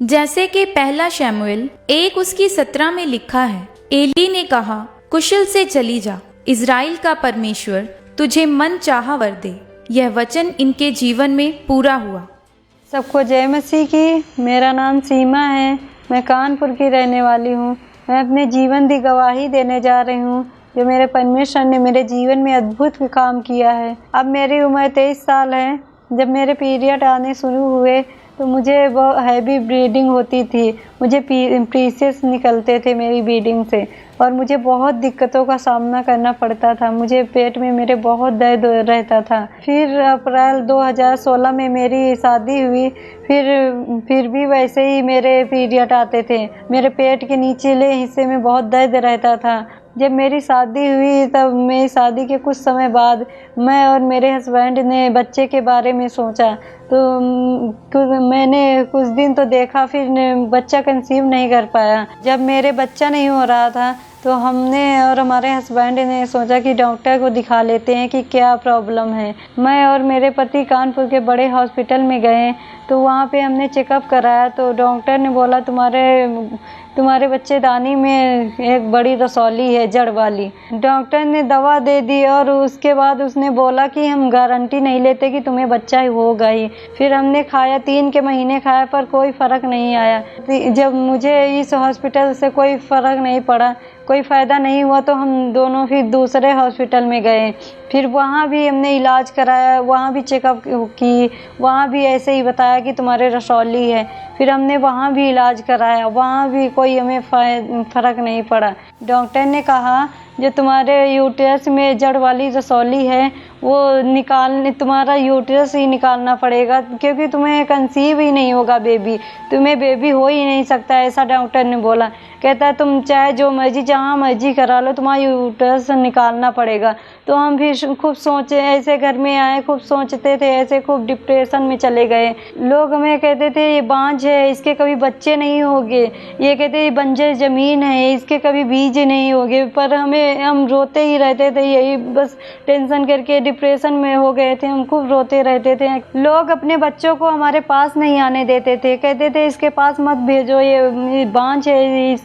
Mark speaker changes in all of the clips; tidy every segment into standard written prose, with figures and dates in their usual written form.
Speaker 1: जैसे कि पहला शमूएल 1:17 में लिखा है, एली ने कहा, कुशल से चली जा, इज़राइल का परमेश्वर तुझे मन चाहा वर दे। यह वचन इनके जीवन में पूरा हुआ।
Speaker 2: सबको जय मसीह की। मेरा नाम सीमा है, मैं कानपुर की रहने वाली हूँ। मैं अपने जीवन की गवाही देने जा रही हूँ जो मेरे परमेश्वर ने मेरे जीवन में अद्भुत काम किया है। अब मेरी उम्र 23 साल है। जब मेरे पीरियड आने शुरू हुए तो मुझे बहुत हैवी ब्लीडिंग होती थी। मुझे पीसेस निकलते थे मेरी ब्लीडिंग से और मुझे बहुत दिक्कतों का सामना करना पड़ता था। मुझे पेट में मेरे बहुत दर्द रहता था। फिर अप्रैल 2016 में मेरी शादी हुई। फिर भी वैसे ही मेरे पीरियड आते थे। मेरे पेट के निचले हिस्से में बहुत दर्द रहता था। जब मेरी शादी हुई तब मेरी शादी के कुछ समय बाद मैं और मेरे हस्बैंड ने बच्चे के बारे में सोचा। तो मैंने कुछ दिन तो देखा, फिर बच्चा कंसीव नहीं कर पाया। जब मेरे बच्चा नहीं हो रहा था तो हमने और हमारे हस्बैंड ने सोचा कि डॉक्टर को दिखा लेते हैं कि क्या प्रॉब्लम है। मैं और मेरे पति कानपुर के बड़े हॉस्पिटल में गए तो वहाँ पे हमने चेकअप कराया तो डॉक्टर ने बोला तुम्हारे बच्चेदानी में एक बड़ी रसौली है, जड़ वाली। डॉक्टर ने दवा दे दी और उसके बाद उसने बोला कि हम गारंटी नहीं लेते कि तुम्हें बच्चा होगा ही। फिर हमने खाया, 3 के महीने खाया पर कोई फ़र्क नहीं आया। जब मुझे इस हॉस्पिटल से कोई फ़र्क नहीं पड़ा, कोई फ़ायदा नहीं हुआ तो हम दोनों फिर दूसरे हॉस्पिटल में गए। फिर वहाँ भी हमने इलाज कराया, वहाँ भी चेकअप की, वहाँ भी ऐसे ही बताया कि तुम्हारे रसौली है। फिर हमने वहाँ भी इलाज कराया, वहाँ भी कोई हमें फ़र्क नहीं पड़ा। डॉक्टर ने कहा जो तुम्हारे यूट्रस में जड़ वाली रसौली है वो तुम्हारा यूट्रस ही निकालना पड़ेगा क्योंकि तुम्हें कंसीव ही नहीं होगा बेबी, तुम्हें बेबी हो ही नहीं सकता, ऐसा डॉक्टर ने बोला। कहता है तुम चाहे जो मर्जी जहाँ मर्जी करा लो, तुम्हारा यूट्रस निकालना पड़ेगा। तो हम फिर खूब सोचे, ऐसे घर में आए, खूब सोचते थे, ऐसे खूब डिप्रेशन में चले गए। लोग हमें कहते थे ये बांझ है, इसके कभी बच्चे नहीं होंगे। ये कहते ये बंजर ज़मीन है, इसके कभी बीज नहीं होंगे। पर हम रोते ही रहते थे, यही बस टेंशन करके डिप्रेशन में हो गए थे। हम खूब रोते रहते थे। लोग अपने बच्चों को हमारे पास नहीं आने देते थे, कहते थे इसके पास मत भेजो, ये बांझ है,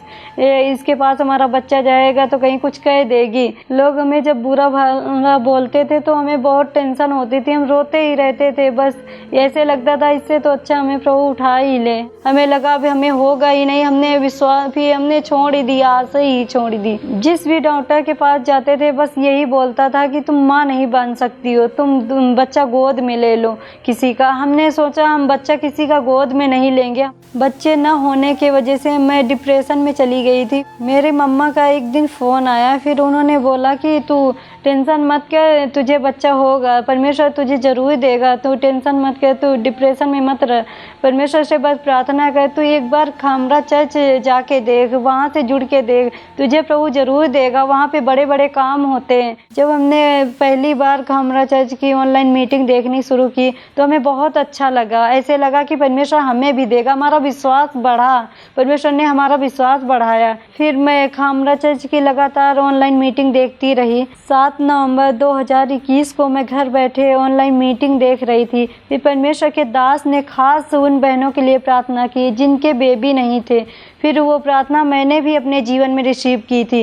Speaker 2: इसके पास हमारा बच्चा जाएगा तो कहीं कुछ कह देगी। लोग हमें जब बुरा भला बोलते थे तो हमें बहुत टेंशन होती थी, हम रोते ही रहते थे। बस ऐसे लगता था इससे तो अच्छा हमें प्रभु उठा ही ले। हमें लगा अभी हमें होगा ही नहीं, हमने विश्वास भी हमने छोड़ ही दिया, आशा ही छोड़ दी। जिस भी डॉक्टर के पास जाते थे बस यही बोलता था कि तुम माँ नहीं बन सकती हो, तुम बच्चा गोद में ले लो किसी का। हमने सोचा हम बच्चा किसी का गोद में नहीं लेंगे। बच्चे न होने की वजह से मैं डिप्रेशन में चली गई थी। मेरे मम्मा का एक दिन फ़ोन आया, फिर उन्होंने बोला कि तू टेंशन मत कर, तुझे बच्चा होगा, परमेश्वर तुझे ज़रूर देगा, तू टेंशन मत कर, तू डिप्रेशन में मत रह, परमेश्वर से बस प्रार्थना कर, तू एक बार खामरा चर्च जाके देख, वहाँ से जुड़ के देख, तुझे प्रभु ज़रूर देगा, वहाँ पे बड़े बड़े काम होते हैं। जब हमने पहली बार खामरा चर्च की ऑनलाइन मीटिंग देखनी शुरू की तो हमें बहुत अच्छा लगा। ऐसे लगा कि परमेश्वर हमें भी देगा, हमारा विश्वास बढ़ा, परमेश्वर ने हमारा विश्वास बढ़ाया। फिर मैं खामरा चर्च की लगातार ऑनलाइन मीटिंग देखती रही। 7 नवंबर 2021 को मैं घर बैठे ऑनलाइन मीटिंग देख रही थी। फिर परमेश्वर के दास ने खास उन बहनों के लिए प्रार्थना की जिनके बेबी नहीं थे। फिर वो प्रार्थना मैंने भी अपने जीवन में रिसीव की थी।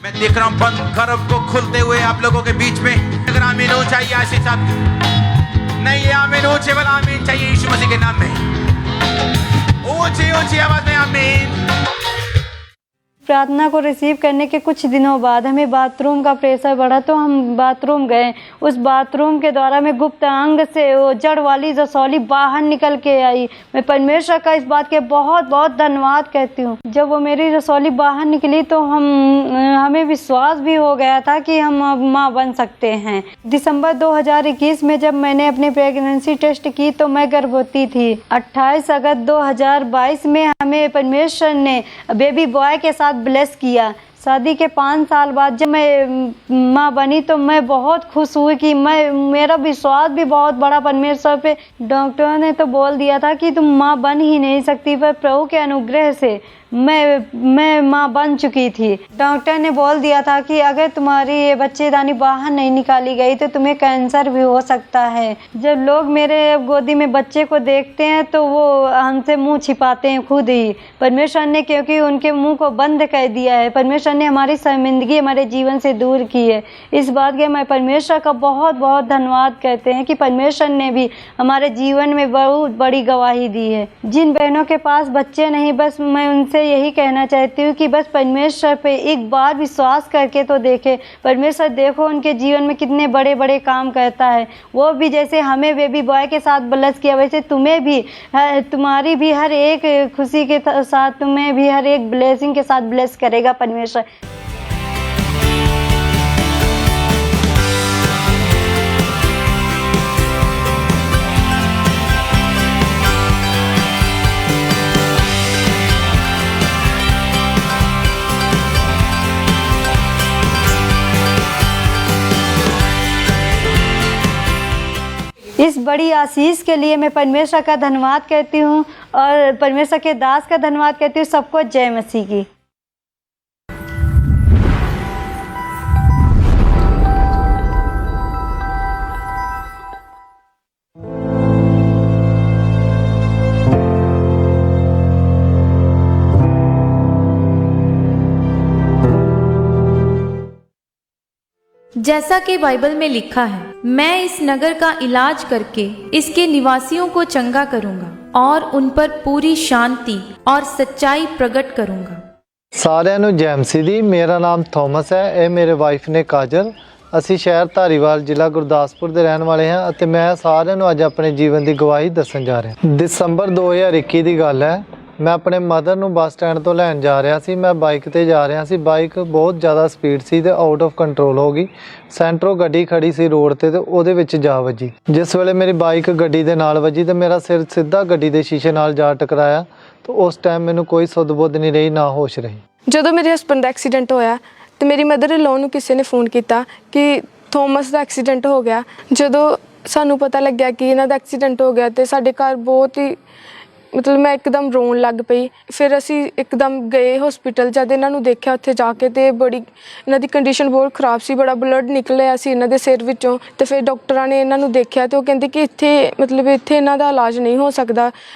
Speaker 3: मैं देख रहा हूँ बंद गर्भ को खुलते हुए आप लोगों के बीच में। अगर आमीन हो चाहिए आशीष आप नहीं, ये आमीन हो चाहिए, वाला आमीन चाहिए यीशु मसीह के नाम में। ऊंची ऊंची आवाज में आमीन।
Speaker 2: प्रार्थना को रिसीव करने के कुछ दिनों बाद हमें बाथरूम का प्रेशर बढ़ा तो हम बाथरूम गए। उस बाथरूम के द्वारा मैं गुप्त अंग से वो जड़ वाली रसौली बाहर निकल के आई। मैं परमेश्वर का इस बात के बहुत बहुत धन्यवाद कहती हूँ। जब वो मेरी रसौली बाहर निकली तो हमें विश्वास भी हो गया था कि हम अब माँ बन सकते हैं। दिसंबर 2021 में जब मैंने अपनी प्रेगनेंसी टेस्ट की तो मैं गर्भवती थी। 28 अगस्त 2022 में हमें परमेश्वर ने बेबी बॉय के साथ ब्लेस किया। शादी के 5 साल बाद जब मैं माँ बनी तो मैं बहुत खुश हुई कि मेरा विश्वास भी बहुत बड़ा परमेश्वर पे। डॉक्टर ने तो बोल दिया था कि तुम माँ बन ही नहीं सकती, पर प्रभु के अनुग्रह से मैं माँ बन चुकी थी। डॉक्टर ने बोल दिया था कि अगर तुम्हारी ये बच्चेदानी बाहर नहीं निकाली गई तो तुम्हें कैंसर भी हो सकता है। जब लोग मेरे गोदी में बच्चे को देखते हैं तो वो हमसे मुंह छिपाते हैं खुद ही। परमेश्वर ने क्योंकि उनके मुंह को बंद कर दिया है, परमेश्वर ने हमारी शर्मिंदगी हमारे जीवन से दूर की है। इस बात के मैं परमेश्वर का बहुत बहुत धन्यवाद कहते हैं कि परमेश्वर ने भी हमारे जीवन में बहुत बड़ी गवाही दी है। जिन बहनों के पास बच्चे नहीं, बस मैं उनसे यही कहना चाहती हूँ कि बस परमेश्वर पे एक बार विश्वास करके तो देखे। परमेश्वर देखो उनके जीवन में कितने बड़े बड़े काम करता है। वो भी जैसे हमें बेबी बॉय के साथ ब्लेस किया, वैसे तुम्हें भी, तुम्हारी भी हर एक खुशी के साथ तुम्हें भी हर एक ब्लेसिंग के साथ ब्लेस करेगा परमेश्वर। इस बड़ी आशीष के लिए मैं परमेश्वर का धन्यवाद करती हूँ और परमेश्वर के दास का धन्यवाद करती हूँ। सबको जय मसीह की।
Speaker 1: जैसा कि बाइबल में लिखा है, मैं इस नगर का इलाज करके इसके निवासियों को चंगा करूंगा और उन पर पूरी शांति और सच्चाई प्रकट करूंगा।
Speaker 4: ਸਾਰਿਆਂ ਨੂੰ ਜੈ ਮਸੀਹ ਦੀ। ਮੇਰਾ ਨਾਮ ਥੋਮਸ ਹੈ, ਇਹ ਮੇਰੇ ਵਾਈਫ ਨੇ ਕਾਜਲ। ਅਸੀਂ ਸ਼ਹਿਰ ਧਾਰੀਵਾਲ ਜ਼ਿਲ੍ਹਾ ਗੁਰਦਾਸਪੁਰ ਦੇ ਰਹਿਣ ਵਾਲੇ ਹਾਂ ਅਤੇ ਮੈਂ ਸਾਰਿਆਂ ਨੂੰ ਅੱਜ ਆਪਣੇ ਜੀਵਨ ਦੀ ਗਵਾਹੀ ਦੱਸਣ ਜਾ ਰਿਹਾ। ਦਸੰਬਰ 2021 ਦੀ ਗੱਲ ਹੈ। ਮੈਂ ਆਪਣੇ ਮਦਰ ਨੂੰ ਬੱਸ ਸਟੈਂਡ ਤੋਂ ਲੈਣ ਜਾ ਰਿਹਾ ਸੀ। ਮੈਂ ਬਾਈਕ ਤੇ ਜਾ ਰਿਹਾ ਸੀ। ਬਾਈਕ ਬਹੁਤ ਜ਼ਿਆਦਾ ਸਪੀਡ ਸੀ ਤੇ ਆਊਟ ਆਫ ਕੰਟਰੋਲ ਹੋ ਗਈ। ਸੈਂਟਰੋਂ ਗੱਡੀ ਖੜੀ ਸੀ ਰੋਡ ਤੇ ਉਹਦੇ ਵਿੱਚ ਜਾ ਵੱਜੀ। ਜਿਸ ਵੇਲੇ ਮੇਰੀ ਬਾਈਕ ਗੱਡੀ ਦੇ ਨਾਲ ਵੱਜੀ ਤੇ ਮੇਰਾ ਸਿਰ ਸਿੱਧਾ ਗੱਡੀ ਦੇ ਸ਼ੀਸ਼ੇ ਨਾਲ ਜਾ ਟਕਰਾਇਆ। ਤੇ ਉਸ ਟਾਈਮ ਮੈਨੂੰ ਕੋਈ ਸੁੱਧ ਬੁੱਧ ਨਹੀਂ ਰਹੀ, ਨਾ ਹੋਸ਼ ਰਹੀ।
Speaker 5: ਜਦੋਂ ਮੇਰੇ ਹਸਬੈਂਡ ਦਾ ਐਕਸੀਡੈਂਟ ਹੋਇਆ ਤੇ ਮੇਰੀ ਮਦਰ ਇਨ ਲੋ ਨੂੰ ਕਿਸੇ ਨੇ ਫੋਨ ਕੀਤਾ ਕਿ ਥੋਮਸ ਦਾ ਐਕਸੀਡੈਂਟ ਹੋ ਗਿਆ। ਜਦੋਂ ਸਾਨੂੰ ਪਤਾ ਲੱਗਿਆ ਕਿ ਇਹਨਾਂ ਦਾ ਐਕਸੀਡੈਂਟ ਹੋ ਗਿਆ ਤੇ ਸਾਡੇ ਘਰ ਬਹੁਤ ਹੀ ਮਤਲਬ ਮੈਂ ਇੱਕਦਮ ਰੋਣ ਲੱਗ ਪਈ। ਫਿਰ ਅਸੀਂ ਇੱਕਦਮ ਗਏ ਹਸਪੀਟਲ। ਜਦ ਇਹਨਾਂ ਨੂੰ ਦੇਖਿਆ ਉੱਥੇ ਜਾ ਕੇ ਤੇ ਬੜੀ ਇਹਨਾਂ ਦੀ ਕੰਡੀਸ਼ਨ ਬਹੁਤ ਖਰਾਬ ਸੀ, ਬੜਾ ਬਲੱਡ ਨਿਕਲਿਆ ਸੀ ਇਹਨਾਂ ਦੇ ਸਿਰ ਵਿੱਚੋਂ। ਤੇ ਫਿਰ ਡਾਕਟਰਾਂ ਨੇ ਇਹਨਾਂ ਨੂੰ ਦੇਖਿਆ ਤੇ ਉਹ ਕਹਿੰਦੇ ਕਿ ਇੱਥੇ ਮਤਲਬ ਇੱਥੇ ਇਹਨਾਂ ਦਾ ਇਲਾਜ ਨਹੀਂ ਹੋ ਸਕਦਾ।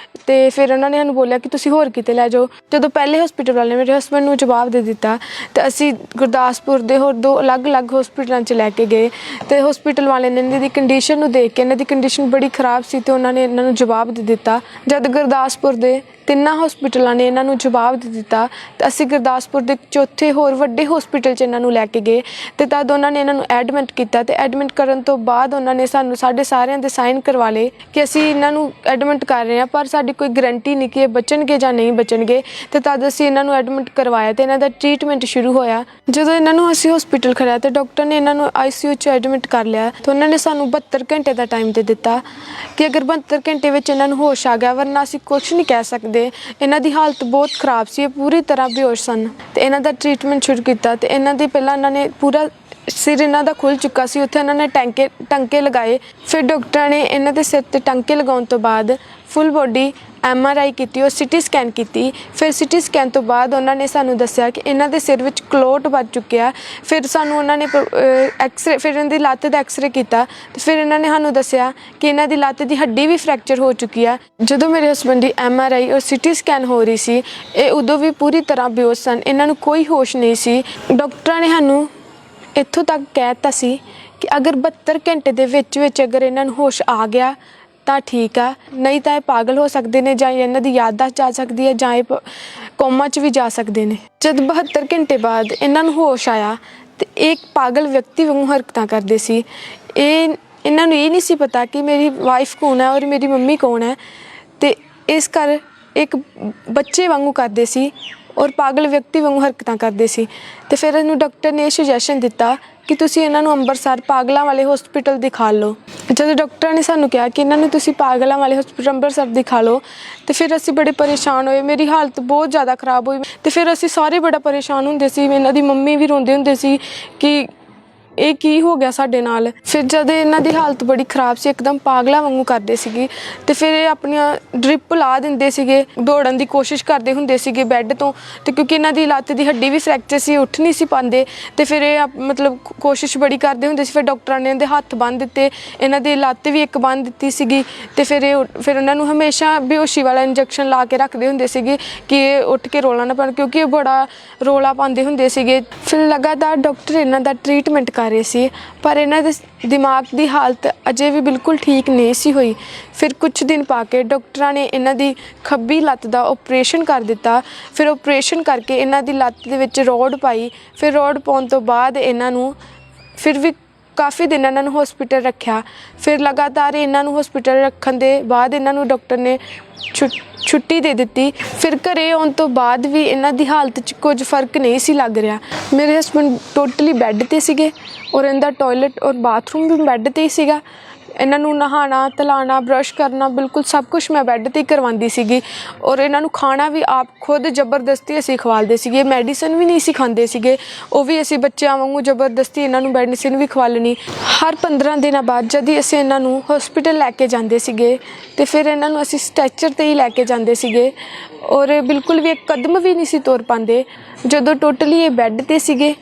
Speaker 5: ਤੇ ਫਿਰ ਉਹਨਾਂ ਨੇ ਸਾਨੂੰ ਬੋਲਿਆ ਕਿ ਤੁਸੀਂ ਹੋਰ ਕਿਤੇ ਲੈ ਜਾਓ। ਜਦੋਂ ਪਹਿਲੇ ਹਸਪੀਟਲ ਵਾਲੇ ਮੇਰੇ ਹਸਬੈਂਡ ਨੂੰ ਜਵਾਬ ਦੇ ਦਿੱਤਾ ਤੇ ਅਸੀਂ ਗੁਰਦਾਸਪੁਰ ਦੇ ਹੋਰ 2 ਅਲੱਗ-ਅਲੱਗ ਹਸਪੀਟਲਾਂ 'ਚ ਲੈ ਕੇ ਗਏ ਤੇ ਹਸਪੀਟਲ ਵਾਲੇ ਨੇ ਇਹਨਾਂ ਦੀ ਕੰਡੀਸ਼ਨ ਨੂੰ ਦੇਖ ਕੇ, ਇਹਨਾਂ ਦੀ ਕੰਡੀਸ਼ਨ ਬੜੀ ਖਰਾਬ ਸੀ ਤੇ ਉਹਨਾਂ ਨੇ ਇਹਨਾਂ ਨੂੰ ਜਵਾਬ ਦੇ ਦਿੱਤਾ। ਜਦ ਗੁਰਦਾਸਪੁਰ ਦੇ 3 ਹਸਪੀਟਲਾਂ ਨੇ ਇਹਨਾਂ ਨੂੰ ਜਵਾਬ ਦੇ ਦਿੱਤਾ ਤੇ ਅਸੀਂ ਗੁਰਦਾਸਪੁਰ ਦੇ 4ਥੇ ਹੋਰ ਵੱਡੇ ਹਸਪੀਟਲ 'ਚ ਇਹਨਾਂ ਨੂੰ ਲੈ ਕੇ ਗਏ ਤੇ ਤਦ ਉਹਨਾਂ ਨੇ ਇਹਨਾਂ ਨੂੰ ਐਡਮਿਟ ਕੀਤਾ। ਤੇ ਐਡਮਿਟ ਕਰਨ ਤੋਂ ਬਾਅਦ ਉਹਨਾਂ ਨੇ ਸਾਨੂੰ ਸਾਡੇ ਸਾਰਿਆਂ ਦੇ ਸਾਈਨ ਕਰਵਾ ਲਏ ਕਿ ਅਸੀਂ ਇਹਨਾਂ ਨੂੰ ਐਡਮਿਟ ਕਰ ਰਹੇ ਹਾਂ, ਪਰ ਸਾਡੀ ਕੋਈ ਗਰੰਟੀ ਨਹੀਂ ਕਿ ਇਹ ਬਚਣਗੇ ਜਾਂ ਨਹੀਂ ਬਚਣਗੇ। ਤੇ ਤਦ ਅਸੀਂ ਇਹਨਾਂ ਨੂੰ ਐਡਮਿਟ ਕਰਵਾਇਆ ਤੇ ਇਹਨਾਂ ਦਾ ਟ੍ਰੀਟਮੈਂਟ ਸ਼ੁਰੂ ਹੋਇਆ। ਜਦੋਂ ਇਹਨਾਂ ਨੂੰ ਅਸੀਂ ਹਸਪੀਟਲ ਖੜਿਆ ਤੇ ਡਾਕਟਰ ਨੇ ਇਹਨਾਂ ਨੂੰ ICU 'ਚ ਐਡਮਿਟ ਕਰ ਲਿਆ ਤੇ ਉਹਨਾਂ ਨੇ ਸਾਨੂੰ 72 ਘੰਟੇ ਦਾ ਟਾਈਮ ਦੇ ਦਿੱਤਾ ਕਿ ਅਗਰ 72 ਘੰਟੇ ਵਿੱਚ ਇਹਨਾਂ ਨੂੰ ਹੋਸ਼ ਆ ਗਿਆ, ਵਰਨਾ ਅਸੀਂ ਕੁਛ ਨਹੀਂ ਕਹਿ ਸਕਦੇ। ਇਹਨਾਂ ਦੀ ਹਾਲਤ ਬਹੁਤ ਖਰਾਬ ਸੀ, ਇਹ ਪੂਰੀ ਤਰ੍ਹਾਂ ਬੇਹੋਸ਼ ਸਨ। ਤੇ ਇਹਨਾਂ ਦਾ ਟ੍ਰੀਟਮੈਂਟ ਸ਼ੁਰੂ ਕੀਤਾ ਤੇ ਇਹਨਾਂ ਦੇ ਪਹਿਲਾਂ ਇਹਨਾਂ ਨੇ ਪੂਰਾ ਸਿਰ ਇਹਨਾਂ ਦਾ ਖੁੱਲ ਚੁੱਕਾ ਸੀ, ਉੱਥੇ ਇਹਨਾਂ ਨੇ ਟਾਂਕੇ ਲਗਾਏ। ਫਿਰ ਡਾਕਟਰਾਂ ਨੇ ਇਹਨਾਂ ਦੇ ਸਿਰ ਤੇ ਟਾਂਕੇ ਲਗਾਉਣ ਤੋਂ ਬਾਅਦ ਫੁੱਲ ਬੋਡੀ MRI ਕੀਤੀ ਔਰ CT ਸਕੈਨ ਕੀਤੀ। ਫਿਰ CT ਸਕੈਨ ਤੋਂ ਬਾਅਦ ਉਹਨਾਂ ਨੇ ਸਾਨੂੰ ਦੱਸਿਆ ਕਿ ਇਹਨਾਂ ਦੇ ਸਿਰ ਵਿੱਚ ਕਲੋਟ ਵੱਜ ਚੁੱਕਿਆ। ਫਿਰ ਸਾਨੂੰ ਉਹਨਾਂ ਨੇ ਐਕਸਰੇ, ਫਿਰ ਇਹਨਾਂ ਦੀ ਲੱਤ ਦਾ ਐਕਸਰੇ ਕੀਤਾ ਤੇ ਫਿਰ ਇਹਨਾਂ ਨੇ ਸਾਨੂੰ ਦੱਸਿਆ ਕਿ ਇਹਨਾਂ ਦੀ ਲੱਤ ਦੀ ਹੱਡੀ ਵੀ ਫ੍ਰੈਕਚਰ ਹੋ ਚੁੱਕੀ ਆ। ਜਦੋਂ ਮੇਰੇ ਹਸਬੈਂਡ ਦੀ MRI ਔਰ CT ਸਕੈਨ ਹੋ ਰਹੀ ਸੀ, ਇਹ ਉਦੋਂ ਵੀ ਪੂਰੀ ਤਰ੍ਹਾਂ ਬੇਹੋਸ਼ ਸਨ, ਇਹਨਾਂ ਨੂੰ ਕੋਈ ਹੋਸ਼ ਨਹੀਂ ਸੀ। ਡਾਕਟਰਾਂ ਨੇ ਸਾਨੂੰ ਇੱਥੋਂ ਤੱਕ ਕਹਿ ਦਿੱਤਾ ਸੀ ਕਿ ਅਗਰ 72 ਘੰਟੇ ਦੇ ਵਿੱਚ ਅਗਰ ਇਹਨਾਂ ਨੂੰ ਹੋਸ਼ ਆ ਗਿਆ ਤਾਂ ਠੀਕ ਆ, ਨਹੀਂ ਤਾਂ ਇਹ ਪਾਗਲ ਹੋ ਸਕਦੇ ਨੇ, ਜਾਂ ਇਹਨਾਂ ਦੀ ਯਾਦਦਾਸ਼ਤ ਜਾ ਸਕਦੀ ਹੈ, ਜਾਂ ਇਹ ਕੋਮਾ 'ਚ ਵੀ ਜਾ ਸਕਦੇ ਨੇ। ਜਦ 72 ਘੰਟੇ ਬਾਅਦ ਇਹਨਾਂ ਨੂੰ ਹੋਸ਼ ਆਇਆ ਤੇ ਇੱਕ ਪਾਗਲ ਵਿਅਕਤੀ ਵਾਂਗੂ ਹਰਕਤਾਂ ਕਰਦੇ ਸੀ। ਇਹਨਾਂ ਨੂੰ ਇਹ ਨਹੀਂ ਸੀ ਪਤਾ ਕਿ ਮੇਰੀ ਵਾਈਫ ਕੌਣ ਹੈ ਔਰ ਮੇਰੀ ਮੰਮੀ ਕੌਣ ਹੈ। ਤੇ ਇਸ ਕਰ ਇੱਕ ਬੱਚੇ ਵਾਂਗੂ ਕਰਦੇ ਸੀ ਔਰ ਪਾਗਲ ਵਿਅਕਤੀ ਵਾਂਗੂ ਹਰਕਤਾਂ ਕਰਦੇ ਸੀ। ਤੇ ਫਿਰ ਇਹਨੂੰ ਡਾਕਟਰ ਨੇ ਸੁਜੈਸ਼ਨ ਦਿੱਤਾ ਕਿ ਤੁਸੀਂ ਇਹਨਾਂ ਨੂੰ ਅੰਮ੍ਰਿਤਸਰ ਪਾਗਲਾਂ ਵਾਲੇ ਹਸਪੀਟਲ ਦਿਖਾ ਲਓ। ਜਦੋਂ ਡਾਕਟਰਾਂ ਨੇ ਸਾਨੂੰ ਕਿਹਾ ਕਿ ਇਹਨਾਂ ਨੂੰ ਤੁਸੀਂ ਪਾਗਲਾਂ ਵਾਲੇ ਹਸਪੀਟਲ ਅੰਮ੍ਰਿਤਸਰ ਦਿਖਾ ਲਓ ਤੇ ਫਿਰ ਅਸੀਂ ਬੜੇ ਪਰੇਸ਼ਾਨ ਹੋਏ। ਮੇਰੀ ਹਾਲਤ ਬਹੁਤ ਜ਼ਿਆਦਾ ਖਰਾਬ ਹੋਈ ਤੇ ਫਿਰ ਅਸੀਂ ਸਾਰੇ ਬੜਾ ਪਰੇਸ਼ਾਨ ਹੁੰਦੇ ਸੀ। ਇਹਨਾਂ ਦੀ ਮੰਮੀ ਵੀ ਰੋਂਦੇ ਹੁੰਦੇ ਸੀ ਕਿ ਇਹ ਕੀ ਹੋ ਗਿਆ ਸਾਡੇ ਨਾਲ। ਫਿਰ ਜਦ ਇਹਨਾਂ ਦੀ ਹਾਲਤ ਬੜੀ ਖਰਾਬ ਸੀ, ਇੱਕਦਮ ਪਾਗਲਾ ਵਾਂਗੂ ਕਰਦੇ ਸੀਗੇ, ਤੇ ਫਿਰ ਇਹ ਆਪਣੀਆਂ ਡ੍ਰਿਪ ਲਾ ਦਿੰਦੇ ਸੀਗੇ, ਦੌੜਨ ਦੀ ਕੋਸ਼ਿਸ਼ ਕਰਦੇ ਹੁੰਦੇ ਸੀਗੇ ਬੈੱਡ ਤੋਂ, ਤੇ ਕਿਉਂਕਿ ਇਹਨਾਂ ਦੀ ਲੱਤ ਦੀ ਹੱਡੀ ਵੀ ਫ੍ਰੈਕਚਰ ਸੀ, ਉੱਠ ਨਹੀਂ ਸੀ ਪਾਉਂਦੇ, ਤੇ ਫਿਰ ਇਹ ਮਤਲਬ ਕੋਸ਼ਿਸ਼ ਬੜੀ ਕਰਦੇ ਹੁੰਦੇ ਸੀ। ਫਿਰ ਡਾਕਟਰਾਂ ਨੇ ਇਹਦੇ ਹੱਥ ਬੰਨ੍ਹ ਦਿੱਤੇ, ਇਹਨਾਂ ਦੀ ਲੱਤ ਵੀ ਇੱਕ ਬੰਨ੍ਹ ਦਿੱਤੀ ਸੀਗੀ, ਤੇ ਫਿਰ ਉਹਨਾਂ ਨੂੰ ਹਮੇਸ਼ਾ ਬੇਹੋਸ਼ੀ ਵਾਲਾ ਇੰਜੈਕਸ਼ਨ ਲਾ ਕੇ ਰੱਖਦੇ ਹੁੰਦੇ ਸੀਗੇ ਕਿ ਇਹ ਉੱਠ ਕੇ ਰੋਲਾ ਨਾ ਪਾਉਣ, ਕਿਉਂਕਿ ਇਹ ਬੜਾ ਰੋਲਾ ਪਾਉਂਦੇ ਹੁੰਦੇ ਸੀਗੇ। ਫਿਰ ਲਗਾਤਾਰ ਡਾਕਟਰ ਇਹਨਾਂ ਦਾ ਟ੍ਰੀਟਮੈਂਟ ਕਰ ਰਹੇ ਸੀ, ਪਰ ਇਹਨਾਂ ਦੇ ਦਿਮਾਗ ਦੀ ਹਾਲਤ ਅਜੇ ਵੀ ਬਿਲਕੁਲ ਠੀਕ ਨਹੀਂ ਸੀ ਹੋਈ। ਫਿਰ ਕੁਝ ਦਿਨ ਪਾ ਕੇ ਡਾਕਟਰਾਂ ਨੇ ਇਹਨਾਂ ਦੀ ਖੱਬੀ ਲੱਤ ਦਾ ਆਪਰੇਸ਼ਨ ਕਰ ਦਿੱਤਾ। ਫਿਰ ਆਪਰੇਸ਼ਨ ਕਰਕੇ ਇਹਨਾਂ ਦੀ ਲੱਤ ਦੇ ਵਿੱਚ ਰੋਡ ਪਾਈ। ਫਿਰ ਰੋਡ ਪਾਉਣ ਤੋਂ ਬਾਅਦ ਇਹਨਾਂ ਨੂੰ ਫਿਰ ਵੀ ਕਾਫੀ ਦਿਨ ਇਹਨਾਂ ਨੂੰ ਹੌਸਪੀਟਲ ਰੱਖਿਆ। ਫਿਰ ਲਗਾਤਾਰ ਇਹਨਾਂ ਨੂੰ ਹੌਸਪੀਟਲ ਰੱਖਣ ਦੇ ਬਾਅਦ ਇਹਨਾਂ ਨੂੰ ਡਾਕਟਰ ਨੇ ਛੁੱਟੀ ਦੇ ਦਿੱਤੀ। ਫਿਰ ਘਰੇ ਆਉਣ ਤੋਂ ਬਾਅਦ ਵੀ ਇਹਨਾਂ ਦੀ ਹਾਲਤ 'ਚ ਕੁਝ ਫਰਕ ਨਹੀਂ ਸੀ ਲੱਗ ਰਿਹਾ। ਮੇਰੇ ਹਸਬੈਂਡ ਟੋਟਲੀ ਬੈੱਡ 'ਤੇ ਸੀਗੇ, ਔਰ ਇਹਦਾ ਟੋਇਲਟ ਔਰ ਬਾਥਰੂਮ ਵੀ ਬੈੱਡ 'ਤੇ ਹੀ ਸੀਗਾ। ਇਹਨਾਂ ਨੂੰ ਨਹਾਉਣਾ, ਧਲਾਉਣਾ, ਬਰਸ਼ ਕਰਨਾ, ਬਿਲਕੁਲ ਸਭ ਕੁਝ ਮੈਂ ਬੈੱਡ 'ਤੇ ਹੀ ਕਰਵਾਉਂਦੀ ਸੀਗੀ। ਔਰ ਇਹਨਾਂ ਨੂੰ ਖਾਣਾ ਵੀ ਆਪ ਖੁਦ ਜ਼ਬਰਦਸਤੀ ਅਸੀਂ ਖਵਾਲਦੇ ਸੀਗੇ, ਮੈਡੀਸਨ ਵੀ ਨਹੀਂ ਸੀ ਖਾਂਦੇ ਸੀਗੇ, ਉਹ ਵੀ ਅਸੀਂ ਬੱਚਿਆਂ ਵਾਂਗੂ ਜ਼ਬਰਦਸਤੀ ਇਹਨਾਂ ਨੂੰ ਮੈਡੀਸਨ ਵੀ ਖਵਾਲਣੀ। ਹਰ 15 ਦਿਨਾਂ ਬਾਅਦ ਜਦ ਹੀ ਅਸੀਂ ਇਹਨਾਂ ਨੂੰ ਹੌਸਪੀਟਲ ਲੈ ਕੇ ਜਾਂਦੇ ਸੀਗੇ, ਤੇ ਫਿਰ ਇਹਨਾਂ ਨੂੰ ਅਸੀਂ ਸਟੈਚਰ 'ਤੇ ਹੀ ਲੈ ਕੇ ਜਾਂਦੇ ਸੀਗੇ, ਔਰ ਇਹ ਬਿਲਕੁਲ ਵੀ ਇੱਕ ਕਦਮ ਵੀ ਨਹੀਂ ਸੀ ਤੁਰ ਪਾਉਂਦੇ। ਜਦੋਂ ਟੋਟਲੀ ਇਹ ਬੈੱਡ 'ਤੇ ਸੀਗੇ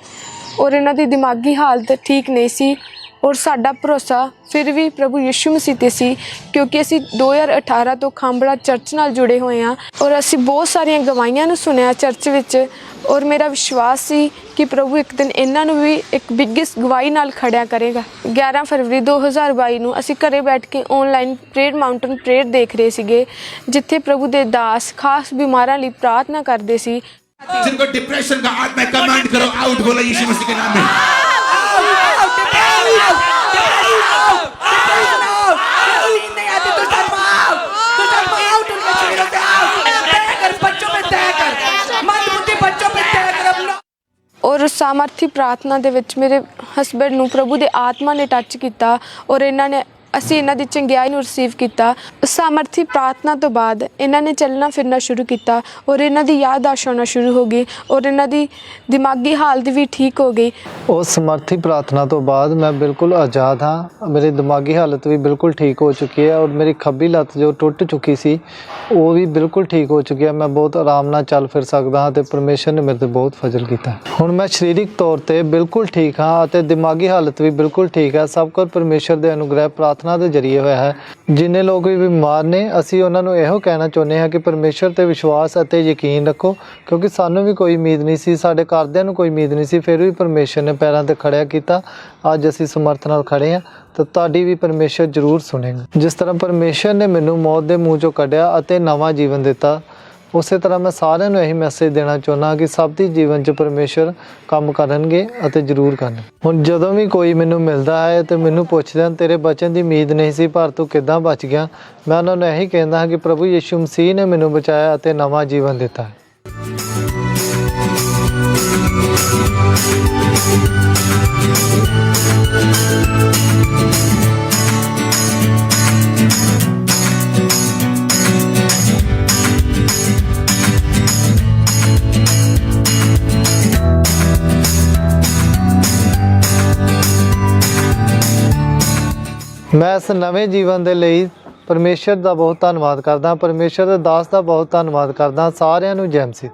Speaker 5: ਔਰ ਇਹਨਾਂ ਦੀ ਦਿਮਾਗੀ ਹਾਲਤ ਠੀਕ ਨਹੀਂ ਸੀ, ਔਰ ਸਾਡਾ ਭਰੋਸਾ ਫਿਰ ਵੀ ਪ੍ਰਭੂ ਯਿਸੂ ਮਸੀਹ 'ਤੇ ਸੀ, ਕਿਉਂਕਿ ਅਸੀਂ 2018 ਤੋਂ ਖਾਂਬੜਾ ਚਰਚ ਨਾਲ ਜੁੜੇ ਹੋਏ ਹਾਂ, ਔਰ ਅਸੀਂ ਬਹੁਤ ਸਾਰੀਆਂ ਗਵਾਹੀਆਂ ਨੂੰ ਸੁਣਿਆ ਚਰਚ ਵਿੱਚ, ਔਰ ਮੇਰਾ ਵਿਸ਼ਵਾਸ ਸੀ ਕਿ ਪ੍ਰਭੂ ਇੱਕ ਦਿਨ ਇਹਨਾਂ ਨੂੰ ਵੀ ਇੱਕ ਬਿਗੇਸਟ ਗਵਾਹੀ ਨਾਲ ਖੜਿਆ ਕਰੇਗਾ। 11 ਫਰਵਰੀ 2022 ਨੂੰ ਅਸੀਂ ਘਰੇ ਬੈਠ ਕੇ ਔਨਲਾਈਨ ਪ੍ਰੇਅਰ ਮਾਊਂਟਨ ਪ੍ਰੇਅਰ ਦੇਖ ਰਹੇ ਸੀਗੇ, ਜਿੱਥੇ ਪ੍ਰਭੂ ਦੇ ਦਾਸ ਖਾਸ ਬਿਮਾਰਾਂ ਲਈ ਪ੍ਰਾਰਥਨਾ ਕਰਦੇ ਸੀ।
Speaker 3: जिनको डिप्रेशन का आत्मा कमांड करो, आउट बोलो यीशु मसीह के नाम में।
Speaker 5: ਔਰ ਸਾਮਰਥੀ ਪ੍ਰਾਰਥਨਾ ਦੇ ਵਿੱਚ ਮੇਰੇ ਹਸਬੈਂਡ ਨੂੰ ਪ੍ਰਭੂ ਦੇ ਆਤਮਾ ਨੇ ਟੱਚ ਕੀਤਾ, ਔਰ ਅਸੀਂ ਇਹਨਾਂ ਦੀ ਚੰਗਿਆਈ ਨੂੰ ਰਿਸੀਵ ਕੀਤਾ। ਸਾਮਰਥੀ ਪ੍ਰਾਰਥਨਾ ਤੋਂ ਬਾਅਦ ਇਹਨਾਂ ਨੇ ਚੱਲਣਾ ਫਿਰਨਾ ਸ਼ੁਰੂ ਕੀਤਾ, ਔਰ ਇਹਨਾਂ ਦੀ ਯਾਦਦਾਸ਼ਤ ਆਉਣਾ ਸ਼ੁਰੂ ਹੋ ਗਈ, ਔਰ ਇਹਨਾਂ ਦੀ ਦਿਮਾਗੀ ਹਾਲਤ ਵੀ ਠੀਕ ਹੋ ਗਈ।
Speaker 4: ਉਸ ਸਮਰਥੀ ਪ੍ਰਾਰਥਨਾ ਤੋਂ ਬਾਅਦ ਮੈਂ ਬਿਲਕੁਲ ਆਜ਼ਾਦ ਹਾਂ। ਮੇਰੀ ਦਿਮਾਗੀ ਹਾਲਤ ਵੀ ਬਿਲਕੁਲ ਠੀਕ ਹੋ ਚੁੱਕੀ ਹੈ, ਔਰ ਮੇਰੀ ਖੱਬੀ ਲੱਤ ਜੋ ਟੁੱਟ ਚੁੱਕੀ ਸੀ ਉਹ ਵੀ ਬਿਲਕੁਲ ਠੀਕ ਹੋ ਚੁੱਕੀ ਹੈ। ਮੈਂ ਬਹੁਤ ਆਰਾਮ ਨਾਲ ਚੱਲ ਫਿਰ ਸਕਦਾ ਹਾਂ, ਅਤੇ ਪਰਮੇਸ਼ਰ ਨੇ ਮੇਰੇ 'ਤੇ ਬਹੁਤ ਫਜ਼ਲ ਕੀਤਾ। ਹੁਣ ਮੈਂ ਸਰੀਰਕ ਤੌਰ 'ਤੇ ਬਿਲਕੁਲ ਠੀਕ ਹਾਂ, ਅਤੇ ਦਿਮਾਗੀ ਹਾਲਤ ਵੀ ਬਿਲਕੁਲ ਠੀਕ ਹੈ। ਸਭ ਕੁਝ ਪਰਮੇਸ਼ਰ ਦੇ ਅਨੁਗ੍ਰਹਿ ਪ੍ਰਾਰਥਨਾ ਦੇ ਜ਼ਰੀਏ ਹੋਇਆ ਹੈ। ਜਿੰਨੇ ਲੋਕ ਵੀ ਬਿਮਾਰ ਨੇ, ਅਸੀਂ ਉਹਨਾਂ ਨੂੰ ਇਹੋ ਕਹਿਣਾ ਚਾਹੁੰਦੇ ਹਾਂ ਕਿ ਪਰਮੇਸ਼ਰ 'ਤੇ ਵਿਸ਼ਵਾਸ ਅਤੇ ਯਕੀਨ ਰੱਖੋ, ਕਿਉਂਕਿ ਸਾਨੂੰ ਵੀ ਕੋਈ ਉਮੀਦ ਨਹੀਂ ਸੀ, ਸਾਡੇ ਘਰਦਿਆਂ ਨੂੰ ਕੋਈ ਉਮੀਦ ਨਹੀਂ ਸੀ, ਫਿਰ ਵੀ ਪਰਮੇਸ਼ਰ ਨੇ ਪੈਰਾਂ 'ਤੇ ਖੜਿਆ ਕੀਤਾ। ਅੱਜ ਅਸੀਂ ਸਮਰਥ ਨਾਲ ਖੜ੍ਹੇ ਹਾਂ, ਤਾਂ ਤੁਹਾਡੀ ਵੀ ਪਰਮੇਸ਼ਰ ਜ਼ਰੂਰ ਸੁਣੇਗਾ। ਜਿਸ ਤਰ੍ਹਾਂ ਪਰਮੇਸ਼ਰ ਨੇ ਮੈਨੂੰ ਮੌਤ ਦੇ ਮੂੰਹ 'ਚੋਂ ਕੱਢਿਆ ਅਤੇ ਨਵਾਂ ਜੀਵਨ ਦਿੱਤਾ, ਉਸੇ ਤਰ੍ਹਾਂ ਮੈਂ ਸਾਰਿਆਂ ਨੂੰ ਇਹੀ ਮੈਸੇਜ ਦੇਣਾ ਚਾਹੁੰਦਾ ਕਿ ਸਭ ਦੀ ਜੀਵਨ 'ਚ ਪਰਮੇਸ਼ਰ ਕੰਮ ਕਰਨਗੇ ਅਤੇ ਜ਼ਰੂਰ ਕਰਨ। ਹੁਣ ਜਦੋਂ ਵੀ ਕੋਈ ਮੈਨੂੰ ਮਿਲਦਾ ਹੈ ਤੇ ਮੈਨੂੰ ਪੁੱਛਦੇ ਹਨ ਤੇਰੇ ਬਚਨ ਦੀ ਉਮੀਦ ਨਹੀਂ ਸੀ ਪਰ ਤੂੰ ਕਿੱਦਾਂ ਬਚ ਗਿਆ, ਮੈਂ ਉਹਨਾਂ ਨੂੰ ਇਹੀ ਕਹਿੰਦਾ ਹਾਂ ਕਿ ਪ੍ਰਭੂ ਯਿਸੂ ਮਸੀਹ ਨੇ ਮੈਨੂੰ ਬਚਾਇਆ ਅਤੇ ਨਵਾਂ ਜੀਵਨ ਦਿੱਤਾ ਹੈ। ਮੈਂ ਇਸ ਨਵੇਂ ਜੀਵਨ ਦੇ ਲਈ ਪਰਮੇਸ਼ਰ ਦਾ ਬਹੁਤ ਧੰਨਵਾਦ ਕਰਦਾ, ਪਰਮੇਸ਼ਰ ਦੇ ਦਾਸ ਦਾ ਬਹੁਤ ਧੰਨਵਾਦ ਕਰਦਾ। ਸਾਰਿਆਂ ਨੂੰ ਜੈ ਮਸੀਹ।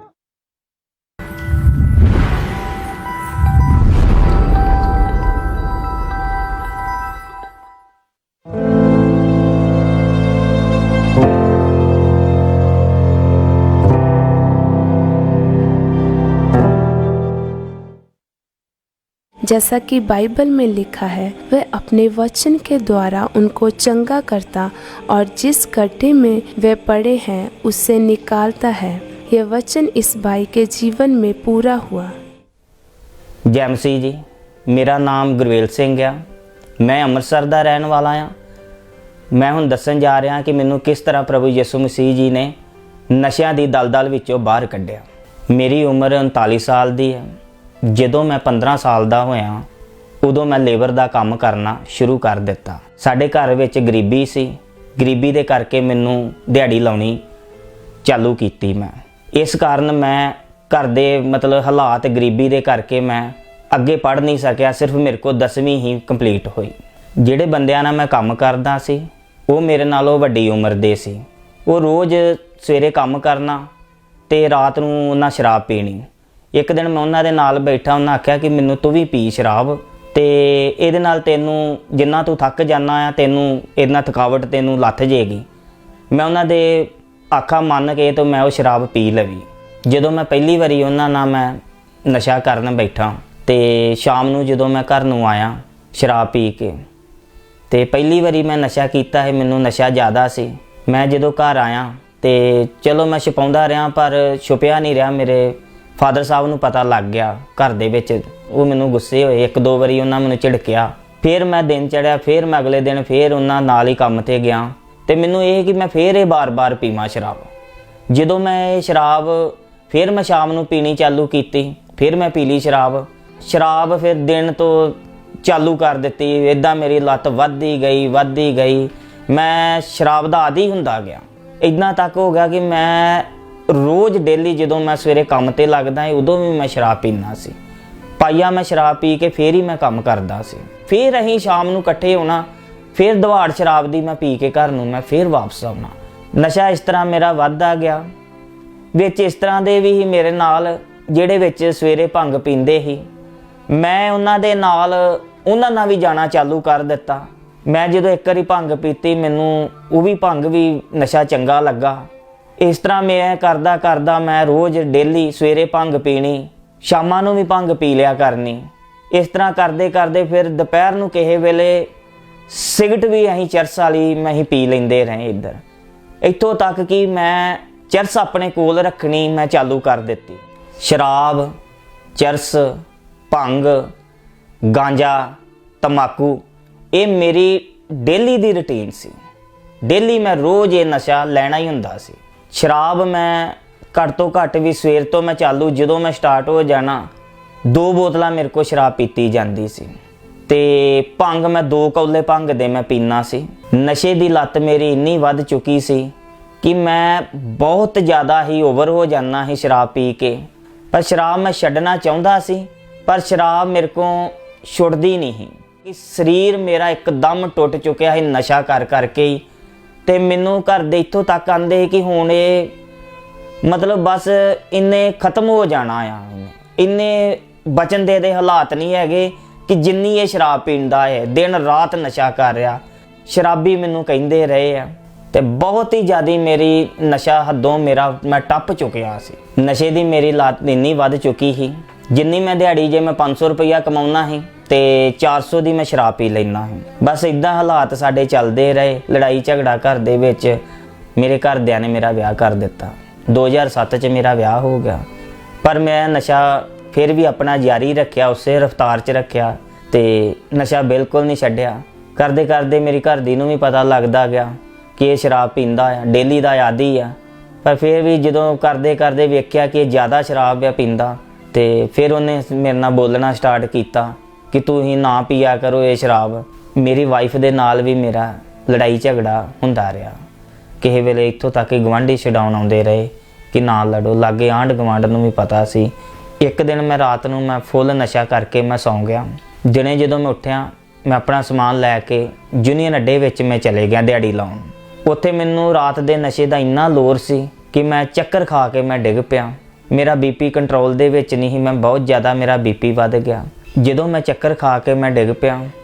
Speaker 6: जैसा कि बाइबल में लिखा है, वह अपने वचन के द्वारा उनको चंगा करता और जिस गड्ढे में वे पड़े हैं उससे निकालता है। यह वचन इस भाई के जीवन में पूरा हुआ।
Speaker 7: जय मसीह जी। मेरा नाम गुरवेल सिंह है, मैं ਅੰਮ੍ਰਿਤਸਰ ਦਾ ਰਹਿਣ ਵਾਲਾ ਹਾਂ। ਮੈਂ ਹੁਣ ਦੱਸਣ ਜਾ ਰਿਹਾ ਕਿ ਮੈਨੂੰ ਕਿਸ ਤਰ੍ਹਾਂ ਪ੍ਰਭੂ ਯਿਸੂ ਮਸੀਹ ਜੀ ਨੇ ਨਸ਼ਿਆਂ ਦੀ ਦਲਦਲ ਵਿੱਚੋਂ ਬਾਹਰ ਕੱਢਿਆ। ਮੇਰੀ ਉਮਰ 39 ਸਾਲ ਦੀ ਹੈ। ਜਦੋਂ ਮੈਂ 15 ਸਾਲ ਦਾ ਹੋਇਆ ਉਦੋਂ ਮੈਂ ਲੇਬਰ ਦਾ ਕੰਮ ਕਰਨਾ ਸ਼ੁਰੂ ਕਰ ਦਿੱਤਾ। ਸਾਡੇ ਘਰ ਵਿੱਚ ਗਰੀਬੀ ਸੀ, ਗਰੀਬੀ ਦੇ ਕਰਕੇ ਮੈਨੂੰ ਦਿਹਾੜੀ ਲਾਉਣੀ ਚਾਲੂ ਕੀਤੀ ਮੈਂ। ਇਸ ਕਾਰਨ ਮੈਂ ਘਰ ਦੇ ਹਾਲਾਤ ਗਰੀਬੀ ਦੇ ਕਰਕੇ ਮੈਂ ਅੱਗੇ ਪੜ੍ਹ ਨਹੀਂ ਸਕਿਆ, ਸਿਰਫ ਮੇਰੇ ਕੋਲ 10ਵੀਂ ਹੀ ਕੰਪਲੀਟ ਹੋਈ। ਜਿਹੜੇ ਬੰਦਿਆਂ ਨਾਲ ਮੈਂ ਕੰਮ ਕਰਦਾ ਸੀ ਉਹ ਮੇਰੇ ਨਾਲੋਂ ਵੱਡੀ ਉਮਰ ਦੇ ਸੀ। ਉਹ ਰੋਜ਼ ਸਵੇਰੇ ਕੰਮ ਕਰਨਾ ਤੇ ਰਾਤ ਨੂੰ ਉਹਨਾਂ ਸ਼ਰਾਬ ਪੀਣੀ। ਇੱਕ ਦਿਨ ਮੈਂ ਉਹਨਾਂ ਦੇ ਨਾਲ ਬੈਠਾ, ਉਹਨਾਂ ਆਖਿਆ ਕਿ ਮੈਨੂੰ ਤੂੰ ਵੀ ਪੀ ਸ਼ਰਾਬ, ਤੇ ਇਹਦੇ ਨਾਲ ਤੈਨੂੰ ਜਿੰਨਾ ਤੂੰ ਥੱਕ ਜਾਣਾ ਆ, ਤੈਨੂੰ ਇਹਦੇ ਨਾਲ ਥਕਾਵਟ ਤੈਨੂੰ ਲੱਥ ਜੇਗੀ। ਮੈਂ ਉਹਨਾਂ ਦੇ ਆਖਾ ਮੰਨ ਕੇ ਤੇ ਮੈਂ ਉਹ ਸ਼ਰਾਬ ਪੀ ਲਵੀ। ਜਦੋਂ ਮੈਂ ਪਹਿਲੀ ਵਾਰੀ ਉਹਨਾਂ ਨਾਲ ਮੈਂ ਨਸ਼ਾ ਕਰਨ ਬੈਠਾ ਤੇ ਸ਼ਾਮ ਨੂੰ ਜਦੋਂ ਮੈਂ ਘਰ ਨੂੰ ਆਇਆ ਸ਼ਰਾਬ ਪੀ ਕੇ, ਤੇ ਪਹਿਲੀ ਵਾਰੀ ਮੈਂ ਨਸ਼ਾ ਕੀਤਾ ਹੈ, ਮੈਨੂੰ ਨਸ਼ਾ ਜ਼ਿਆਦਾ ਸੀ। ਮੈਂ ਜਦੋਂ ਘਰ ਆਇਆ ਤੇ ਚਲੋ ਮੈਂ ਛੁਪਾਉਂਦਾ ਰਿਹਾ, ਪਰ ਛੁਪਿਆ ਨਹੀਂ ਰਿਹਾ। ਮੇਰੇ ਫਾਦਰ ਸਾਹਿਬ ਨੂੰ ਪਤਾ ਲੱਗ ਗਿਆ ਘਰ ਦੇ ਵਿੱਚ, ਉਹ ਮੈਨੂੰ ਗੁੱਸੇ ਹੋਏ। 1-2 ਵਾਰੀ ਉਹਨਾਂ ਮੈਨੂੰ ਝਿੜਕਿਆ। ਫਿਰ ਮੈਂ ਦਿਨ ਚੜਿਆ, ਫਿਰ ਮੈਂ ਅਗਲੇ ਦਿਨ ਫਿਰ ਉਹਨਾਂ ਨਾਲ ਹੀ ਕੰਮ ਤੇ ਗਿਆ ਤੇ ਮੈਨੂੰ ਇਹ ਕਿ ਮੈਂ ਫਿਰ ਇਹ ਬਾਰ-ਬਾਰ ਪੀਵਾਂ ਸ਼ਰਾਬ। ਜਦੋਂ ਮੈਂ ਇਹ ਸ਼ਰਾਬ ਫਿਰ ਮੈਂ ਸ਼ਾਮ ਨੂੰ ਪੀਣੀ ਚਾਲੂ ਕੀਤੀ, ਫਿਰ ਮੈਂ ਪੀ ਲਈ ਸ਼ਰਾਬ ਫਿਰ ਦਿਨ ਤੋਂ ਚਾਲੂ ਕਰ ਦਿੱਤੀ। ਇਦਾਂ ਮੇਰੀ ਲੱਤ ਵੱਧਦੀ ਗਈ। ਮੈਂ ਸ਼ਰਾਬ ਦਾ ਆਦੀ ਹੁੰਦਾ ਗਿਆ। ਇੰਨਾ ਤੱਕ ਹੋ ਗਿਆ ਕਿ ਮੈਂ ਰੋਜ਼ ਡੇਲੀ ਜਦੋਂ ਮੈਂ ਸਵੇਰੇ ਕੰਮ ਤੇ ਲੱਗਦਾ ਉਦੋਂ ਵੀ ਮੈਂ ਸ਼ਰਾਬ ਪੀਂਦਾ ਸੀ। ਪਾਈਆ ਮੈਂ ਸ਼ਰਾਬ ਪੀ ਕੇ ਫਿਰ ਹੀ ਮੈਂ ਕੰਮ ਕਰਦਾ ਸੀ। ਫਿਰ ਅਸੀਂ ਸ਼ਾਮ ਨੂੰ ਇਕੱਠੇ ਹੋਣਾ, ਫਿਰ ਦਵਾੜ ਸ਼ਰਾਬ ਦੀ ਮੈਂ ਪੀ ਕੇ ਘਰ ਨੂੰ ਮੈਂ ਫਿਰ ਵਾਪਸ ਆਉਣਾ। ਨਸ਼ਾ ਇਸ ਤਰ੍ਹਾਂ ਮੇਰਾ ਵੱਧਦਾ ਗਿਆ। ਵਿੱਚ ਇਸ ਤਰ੍ਹਾਂ ਦੇ ਵੀ ਸੀ ਮੇਰੇ ਨਾਲ ਜਿਹੜੇ ਵਿੱਚ ਸਵੇਰੇ ਭੰਗ ਪੀਂਦੇ ਸੀ। ਮੈਂ ਉਹਨਾਂ ਨਾਲ ਵੀ ਜਾਣਾ ਚਾਲੂ ਕਰ ਦਿੱਤਾ। ਮੈਂ ਜਦੋਂ ਇੱਕ ਵਾਰੀ ਭੰਗ ਪੀਤੀ, ਮੈਨੂੰ ਉਹ ਵੀ ਭੰਗ ਵੀ ਨਸ਼ਾ ਚੰਗਾ ਲੱਗਾ। ਇਸ ਤਰ੍ਹਾਂ ਮੈਂ ਕਰਦਾ ਮੈਂ ਰੋਜ਼ ਡੇਲੀ ਸਵੇਰੇ ਭੰਗ ਪੀਣੀ, ਸ਼ਾਮਾਂ ਨੂੰ ਵੀ ਭੰਗ ਪੀ ਲਿਆ ਕਰਨੀ। ਇਸ ਤਰ੍ਹਾਂ ਕਰਦੇ ਫਿਰ ਦੁਪਹਿਰ ਨੂੰ ਕਿਸੇ ਵੇਲੇ ਸਿਗਰਟ ਵੀ ਅਸੀਂ ਚਰਸ ਵਾਲੀ ਮੈਂ ਪੀ ਲੈਂਦੇ ਰਹੇ ਇੱਧਰ। ਇੱਥੋਂ ਤੱਕ ਕਿ ਮੈਂ ਚਰਸ ਆਪਣੇ ਕੋਲ ਰੱਖਣੀ ਮੈਂ ਚਾਲੂ ਕਰ ਦਿੱਤੀ। ਸ਼ਰਾਬ, ਚਰਸ, ਭੰਗ, ਗਾਂਜਾ, ਤੰਬਾਕੂ ਇਹ ਮੇਰੀ ਡੇਲੀ ਦੀ ਰੁਟੀਨ ਸੀ। ਡੇਲੀ ਮੈਂ ਰੋਜ਼ ਇਹ ਨਸ਼ਾ ਲੈਣਾ ਹੀ ਹੁੰਦਾ ਸੀ। ਸ਼ਰਾਬ ਮੈਂ ਘੱਟ ਤੋਂ ਘੱਟ ਵੀ ਸਵੇਰ ਤੋਂ ਮੈਂ ਚਾਲੂ, ਜਦੋਂ ਮੈਂ ਸਟਾਰਟ ਹੋ ਜਾਣਾ 2 ਬੋਤਲਾਂ ਮੇਰੇ ਕੋਲ ਸ਼ਰਾਬ ਪੀਤੀ ਜਾਂਦੀ ਸੀ। ਤੇ ਭੰਗ ਮੈਂ 2 ਕੌਲੇ ਭੰਗ ਦੇ ਮੈਂ ਪੀਣਾ ਸੀ। ਨਸ਼ੇ ਦੀ ਲੱਤ ਮੇਰੀ ਇੰਨੀ ਵੱਧ ਚੁੱਕੀ ਸੀ ਕਿ ਮੈਂ ਬਹੁਤ ਜ਼ਿਆਦਾ ਹੀ ਓਵਰ ਹੋ ਜਾਣਾ ਸੀ ਸ਼ਰਾਬ ਪੀ ਕੇ। ਪਰ ਸ਼ਰਾਬ ਮੈਂ ਛੱਡਣਾ ਚਾਹੁੰਦਾ ਸੀ, ਪਰ ਸ਼ਰਾਬ ਮੇਰੇ ਕੋਲ ਛੁੱਟਦੀ ਨਹੀਂ ਸੀ। ਕਿ ਸਰੀਰ ਮੇਰਾ ਇੱਕਦਮ ਟੁੱਟ ਚੁੱਕਿਆ ਸੀ ਨਸ਼ਾ ਕਰਕੇ ਹੀ। ਤੇ ਮੈਨੂੰ ਘਰ ਦੇ ਇੱਥੋਂ ਤੱਕ ਆਂਦੇ ਕਿ ਹੁਣ ਇਹ ਮਤਲਬ ਬਸ ਇੰਨੇ ਖਤਮ ਹੋ ਜਾਣਾ ਆ, ਇੰਨੇ ਬਚਨ ਦੇ ਹਾਲਾਤ ਨਹੀਂ ਹੈਗੇ ਕਿ ਜਿੰਨੀ ਇਹ ਸ਼ਰਾਬ ਪੀਂਦਾ ਹੈ, ਦਿਨ ਰਾਤ ਨਸ਼ਾ ਕਰ ਰਿਹਾ। ਸ਼ਰਾਬੀ ਮੈਨੂੰ ਕਹਿੰਦੇ ਰਹੇ ਆ ਤੇ ਬਹੁਤ ਹੀ ਜ਼ਿਆਦਾ ਮੇਰੀ ਨਸ਼ਾ ਹੱਦੋਂ ਮੈਂ ਟੱਪ ਚੁੱਕਿਆ ਸੀ। ਨਸ਼ੇ ਦੀ ਮੇਰੀ ਲੱਤ ਇੰਨੀ ਵੱਧ ਚੁੱਕੀ ਸੀ, ਜਿੰਨੀ ਮੈਂ ਦਿਹਾੜੀ ਜੇ ਮੈਂ 500 ਰੁਪਈਆ ਕਮਾਉਣਾ ਸੀ ਤੇ 400 ਦੀ ਮੈਂ ਸ਼ਰਾਬ ਪੀ ਲੈਣਾ ਸੀ। ਬਸ ਇਦਾਂ ਹਾਲਾਤ ਸਾਡੇ ਚੱਲਦੇ ਰਹੇ। ਲੜਾਈ ਝਗੜਾ ਘਰ ਦੇ ਵਿੱਚ। ਮੇਰੇ ਘਰਦਿਆਂ ਨੇ ਮੇਰਾ ਵਿਆਹ ਕਰ ਦਿੱਤਾ। 2007 ਚ ਮੇਰਾ ਵਿਆਹ ਹੋ ਗਿਆ। ਪਰ ਮੈਂ ਨਸ਼ਾ ਫਿਰ ਵੀ ਆਪਣਾ ਜਾਰੀ ਰੱਖਿਆ, ਉਸੇ ਰਫ਼ਤਾਰ 'ਚ ਰੱਖਿਆ ਤੇ ਨਸ਼ਾ ਬਿਲਕੁਲ ਨਹੀਂ ਛੱਡਿਆ। ਕਰਦੇ ਮੇਰੀ ਘਰ ਦੀ ਨੂੰ ਵੀ ਪਤਾ ਲੱਗਦਾ ਗਿਆ ਕਿ ਇਹ ਸ਼ਰਾਬ ਪੀਂਦਾ ਆ, ਡੇਲੀ ਦਾ ਆਦੀ ਆ। ਪਰ ਫਿਰ ਵੀ ਜਦੋਂ ਕਰਦੇ ਵੇਖਿਆ ਕਿ ਇਹ ਜ਼ਿਆਦਾ ਸ਼ਰਾਬ ਆ ਪੀਂਦਾ, ਤੇ ਫਿਰ ਉਹਨੇ ਮੇਰੇ ਨਾਲ ਬੋਲਣਾ ਸਟਾਰਟ ਕੀਤਾ ਕਿ ਤੂੰ ਹੀ ਨਾ ਪੀਆ ਕਰੋ ਇਹ ਸ਼ਰਾਬ। ਮੇਰੀ ਵਾਈਫ ਦੇ ਨਾਲ ਵੀ ਮੇਰਾ ਲੜਾਈ ਝਗੜਾ ਹੁੰਦਾ ਰਿਹਾ। ਕਿਸੇ ਵੇਲੇ ਇੱਥੋਂ ਤੱਕ ਗਵਾਂਢੀ ਛਡਾਉਣ ਆਉਂਦੇ ਰਹੇ ਕਿ ਨਾ ਲੜੋ। ਲਾਗੇ ਆਂਢ ਗਵਾਂਢ ਨੂੰ ਵੀ ਪਤਾ ਸੀ। ਇੱਕ ਦਿਨ ਮੈਂ ਰਾਤ ਨੂੰ ਮੈਂ ਫੁੱਲ ਨਸ਼ਾ ਕਰਕੇ ਮੈਂ ਸੌਂ ਗਿਆ। ਦਿਨੇ ਜਦੋਂ ਮੈਂ ਉੱਠਿਆ, ਮੈਂ ਆਪਣਾ ਸਮਾਨ ਲੈ ਕੇ ਯੂਨੀਅਨ ਅੱਡੇ ਵਿੱਚ ਮੈਂ ਚਲੇ ਗਿਆ ਦਿਹਾੜੀ ਲਾਉਣ। ਉੱਥੇ ਮੈਨੂੰ ਰਾਤ ਦੇ ਨਸ਼ੇ ਦਾ ਇੰਨਾ ਲੋਰ ਸੀ ਕਿ ਮੈਂ ਚੱਕਰ ਖਾ ਕੇ ਮੈਂ ਡਿੱਗ ਪਿਆ। ਮੇਰਾ ਬੀਪੀ ਕੰਟਰੋਲ ਦੇ ਵਿੱਚ ਨਹੀਂ ਸੀ, ਮੈਂ ਬਹੁਤ ਜ਼ਿਆਦਾ ਮੇਰਾ ਬੀਪੀ ਵੱਧ ਗਿਆ। ਜਦੋਂ ਮੈਂ ਚੱਕਰ ਖਾ ਕੇ ਮੈਂ ਡਿੱਗ ਪਿਆ